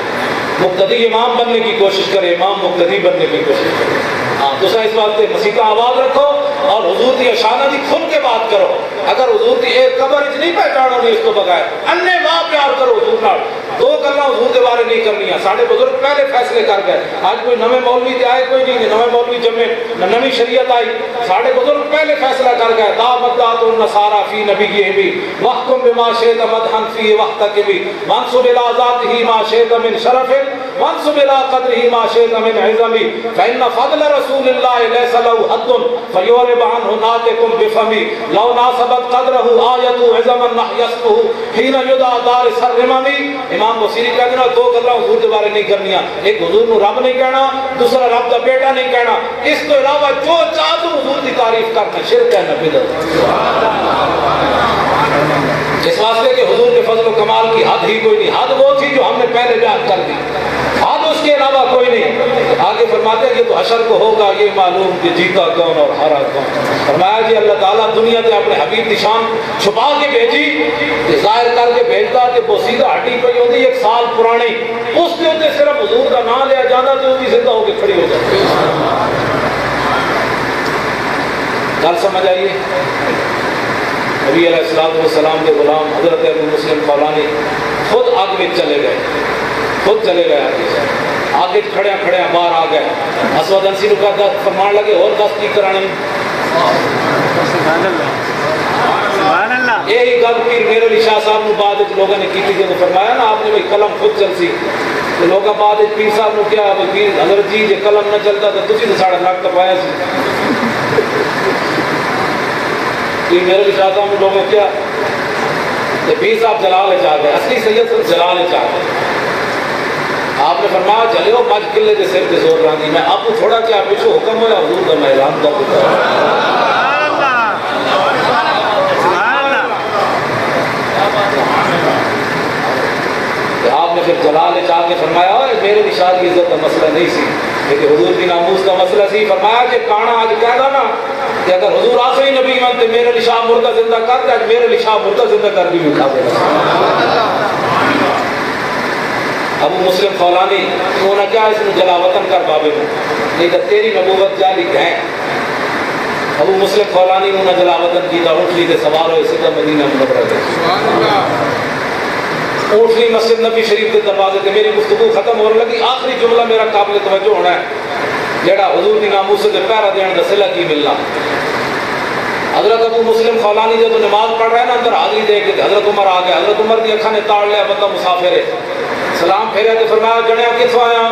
S1: مقتدی امام بننے کی کوشش کرے، امام مقتدی بننے کی کوشش کرے۔ ہاں دوسرا اس واسطے مسیح آواز رکھو اور حضور کی اشانہ کی کھل کے بات کرو۔ اگر حضور کی ایک قبر اچ نہیں پہچانو نہیں اس کو بغیر انے واہ پیار کرو حضور نال، دو گلاں حضور کے بارے نہیں کرنی۔ سارے بزرگ پہلے فیصلے کر گئے، آج کوئی نویں مولوی تے آئے کوئی نہیں، نویں مولوی جمے نہ نویں شریعت آئی، سارے بزرگ پہلے فیصلہ کر گئے۔ دعوت النصارى فی نبیہ بھی وحکم بما شئت مدحا فی وقتک بھی منصب الى ذاتہ ما شئت من شرف منصب الى قدرہ ما شئت من عظم فإن فضل رسول اللہ لیس له حد فیورب عنہ ناطق بفم لو ناسبت قدرہ آیت عظما نحیسته حین یدعى دار الرمم۔ امام بصیری کہتے ہیں دو گلاں حضور کے بارے نہیں کرنیاں، ایک حضور نو رب نہیں کہنا، دوسرا رب دا بیٹا نہیں کہنا۔ اس تو علاوہ جو چاہ تو حضور کی تعریف کرنا شرک ہے نہ بدعت۔ اس واسطے کہ حضور کے فضل و کمال کی حد ہی کوئی نہیں، حد وہ تھی جو ہم نے پہلے بیان کر دی، حد اس کے علاوہ کوئی نہیں۔ آگے فرماتے ہیں یہ تو حشر کو ہوگا یہ معلوم کہ جیتا کون اور ہارا کون۔ فرمایا جی اللہ تعالیٰ دنیا سے اپنے حبیب کی شان چھپا کے بھیجی، ظاہر کر کے بھیجتا کہ بوسیدہ ہٹی پئی ہوتی 1 سال پرانی، اس کے اوپر صرف حضور کا نام لیا جانا تو وہ زندہ ہو کے کھڑی ہو جاتی۔ گل سمجھ آئیے؟ نبی علیہ السلام کے غلام حضرت ابو مسلم خولانی خود آگ میں چلے گئے، خود چلے گئے آگے کھڑے کھڑے باہر آ گئے۔ اسود انسی نے کہا فرمان لگے اور 10 کی کرانے یہی گل پیر میرے علی شاہ صاحب نے بعد لوگوں نے کی تھی کہ فرمایا نا آپ نے بھائی قلم خود چل سی تو لوگ بعد پیر صاحب نے کیا پیر حضرت جی جی قلم نہ چلتا تو تسی تو ساڑھا نک تپایا سی۔ کہ میرے بھی شاہ صاحب لوگوں کیا کہ پیر صاحب جلال چاہ گئے، اصلی سید صاحب جلال چاہ گئے. آپ نے فرمایا جلیو مجھ قلعے کے سر پہ زور راندی. میں آپ کو تھوڑا کیا پیچھو حکم ہوا حضور کا میں اعلان کر دیتا ہوں. آپ نے پھر جلال چاہ کے فرمایا میرے نشاد کی عزت کا مسئلہ نہیں سی لیکن حضور کی ناموس کا مسئلہ سی. فرمایا کہ کانا آج کہہ دا نا کہ اگر حضور آخری نبی مانتے میرے نشاہ مردہ زندہ کر دے، میرے نشاہ مردہ زندہ کر بھی اٹھا دے. ابو مسلم خولانی انہوں نے کیا اس نے جلا وطن کر بابے میں نہیں تو تیری نبوت جالی گئے. ابو مسلم خولانی انہوں نے جلا وطن کی اونٹ لی تھے سوار ہوئے سیدھا مدینہ منورہ گئے. اونٹ لی مسجد نبی شریف کے دروازے تھے. میری گفتگو ختم ہونے لگی. آخری جملہ میرا قابل توجہ ہونا ہے جیڑا حضور کی ناموس سے پہرا دین دا صلہ کی ملنا. حضرت ابو مسلم خولانی جب نماز پڑھ رہے ہیں نا اندر حاضری دے کے حضرت عمر آ گیا. حضرت عمر کی اکھاں نے تاڑ لیا بندہ مسافر ہے. سلام پھیریا تو فرمایا جنیا کتوں آیا؟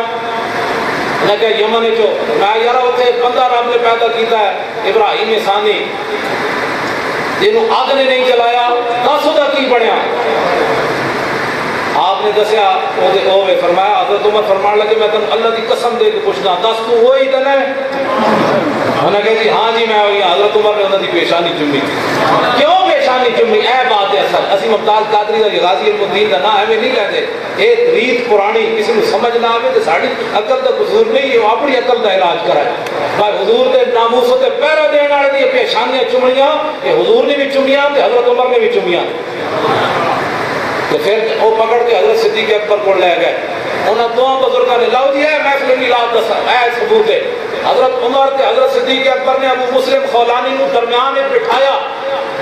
S1: میں کہا یمن چو. میں یار اتنے بندہ رب نے پیدا کیتا ہے ابراہیم ثانی جنہوں آگ نے نہیں جلایا دس دا کی بنیا. آپ نے دسیا اوے فرمایا. حضرت عمر فرمان لگے میں تم اللہ کی قسم دے کے پوچھنا دس تو وہی تن ہے؟ انہوں نے کہا جی ہاں جی میں وہی. حضرت عمر نے انہوں کی پیشانی چومی. کیوں پیشانی چومی؟ اے بات ہے اصل اسی ممتاز قادری دا غازی المدین دا نام ہمیں نہیں کہتے. ایک ریت پرانی کسی کو سمجھ نہ آئے تو ساری عقل دا قصور نہیں ہے. وہ اپنی عقل دا علاج کرائے. بھائی حضور دے ناموسوں تے پہرا دینے والے دی پیشانیاں چومیاں کہ حضور نے بھی چومیاں تے حضرت عمر نے بھی چومیاں. تو پھر وہ پکڑ کے حضرت صدیق اکبر کو لے گئے. انہوں نے دونوں بزرگوں نے لاؤ دیا ہے محفل میلاد دسا اے ثبوت ہے. حضرت عمر تے حضرت صدیق اکبر نے ابو مسلم خولانی کو درمیان میں بٹھایا.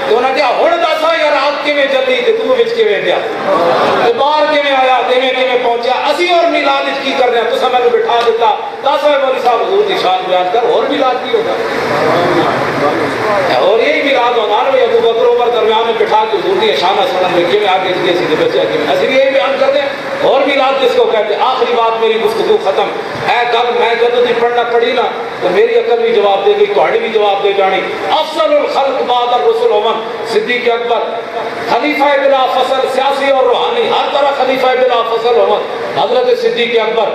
S1: تو انہوں نے کہا ہن دسا یار رات کیویں جلی تے تو وچ کیویں گیا تے باہر کیویں آیا تے کیویں پہنچا. اسی اور میلاد وچ کی کر رہے ہیں تساں مینوں بٹھا دیتا. دس مولوی صاحب حضور دی شان بیان کر اور میلاد کی ہوگا اور یہی میلاد ہونا نا. ابو بکر عمر درمیان میں بٹھا کے حضور دی شان سنن میں کیویں آگے جی سی بچا کیویں اسی یہی بیان کر دیں. اور میلاد جس کو کہتے ہیں. آخری بات میری گفتگو ختم ہے. گل میں جب تھی پڑھنا پڑھی نا تو میری عقل بھی جواب دے گئی تہاڈی بھی جواب دے جانی. افضل الخلق بعد الرسل عمر صدیق اکبر خلیفہ بلا فصل سیاسی اور روحانی ہر طرح خلیفہ بلا فصل عمر حضرت صدیق اکبر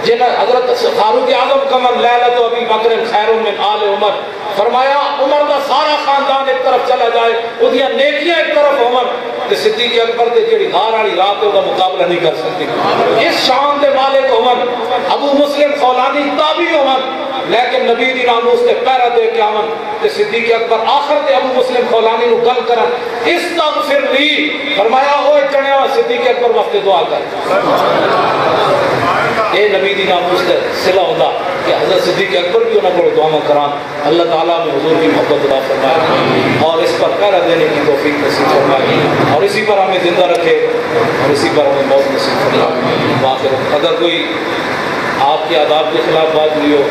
S1: جن حضرت فاروق اعظم کمر لیلۃ ابی بکر خیر من آل عمر. فرمایا عمر کا سارا خاندان ایک طرف چلا جائے اودیاں نیکیاں ایک طرف عمر تے صدیق اکبر تے جڑی غار والی رات ہے دا مقابلہ نہیں کر سکتی. اس شان دے مالک عمر ابو مسلم خولانی تابعی عمر لیکن نبی دی ناموس تے پہرا دے کے آمن تے صدیق اکبر آخر تے ابو مسلم خولانی نو گل کرن استغفر لی. فرمایا اوے چنیا صدیق اکبر وقت دعا کر. اے نبی دی ناموس تے صلہ ہوندا کہ حضرت صدیق اکبر بھی انہاں کو دعا کران. اللہ تعالیٰ میں حضور کی محبت عطا فرمائے اور اس پر پہرا دینے کی توفیق نصیب فرمائے اور اسی پر ہمیں زندہ رکھے اور اسی پر ہمیں موت نصیب فرمائے. اگر کوئی آپ کے آداب کے خلاف بات ہوئی ہو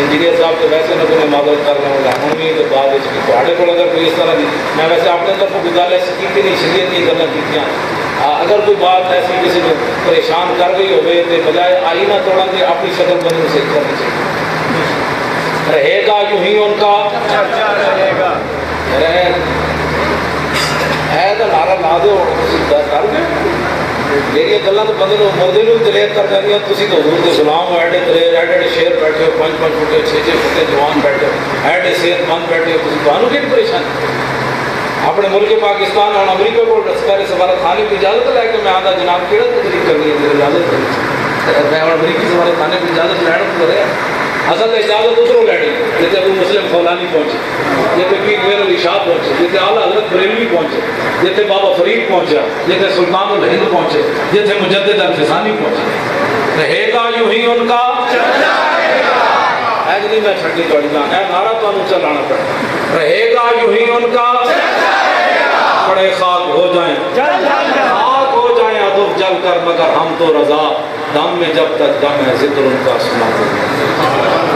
S1: انجینئر صاحب تو ویسے نہ کوئی معذرت کر رہا ہوں ہوں بھی تو بعد تھوڑے کو اگر کوئی اس طرح کی میں ویسے اپنے اندر کو گزارش کی نہیں شریعت کی گلیں کی. اگر کوئی بات ایسی کسی کو پریشان کر گئی ہوئے تو بجائے آئینہ توڑا کے اپنی شکل بنی اسے کرنی چاہیے. رہے گا یوں ہی ان کا ہے تو نعرہ لا دو کر گئے. میری گلیں تو بندے مردے بھی دلیر کر دیا. تھی تو حضور کے غلام ہو ایڈے دلیر ایڈے شیر بیٹھے ہو 5-5 فٹے 6-6 فٹے جوان بیٹھے ہو ایڈے صحت مند بیٹھے ہو. تمہیں کی پریشانی اپنے ملک پاکستان اور امریکہ کو پہلے سفارت خانے کی اجازت لے کے میں آدھا جناب کہڑا تقریب کرنی ہے اجازت میں امریکی سفارت خانے کی اجازت لینا تو کرے. اصل اجازت ادھروں لینی جیسے ابو مسلم خولانی پہنچے جیسے پیر میر علی شاہ پہنچے جیسے اعلیٰ حضرت بریلوی پہنچے جیسے بابا فرید پہنچا جیسے سلطان الہند پہنچے جیسے مجدد الفسانی پہنچے. رہے گا یوں ہی ان کا ہے نہیں میں چھٹی توڑی جان ہے نعرہ تو چلانا پڑے. رہے گا یوں ہی ان کا پڑے خاک ہو جائیں خاک ہو جائیں ادب جل کر مگر ہم تو رضا دم میں جب تک دم ہے ذکر ان کا سنا.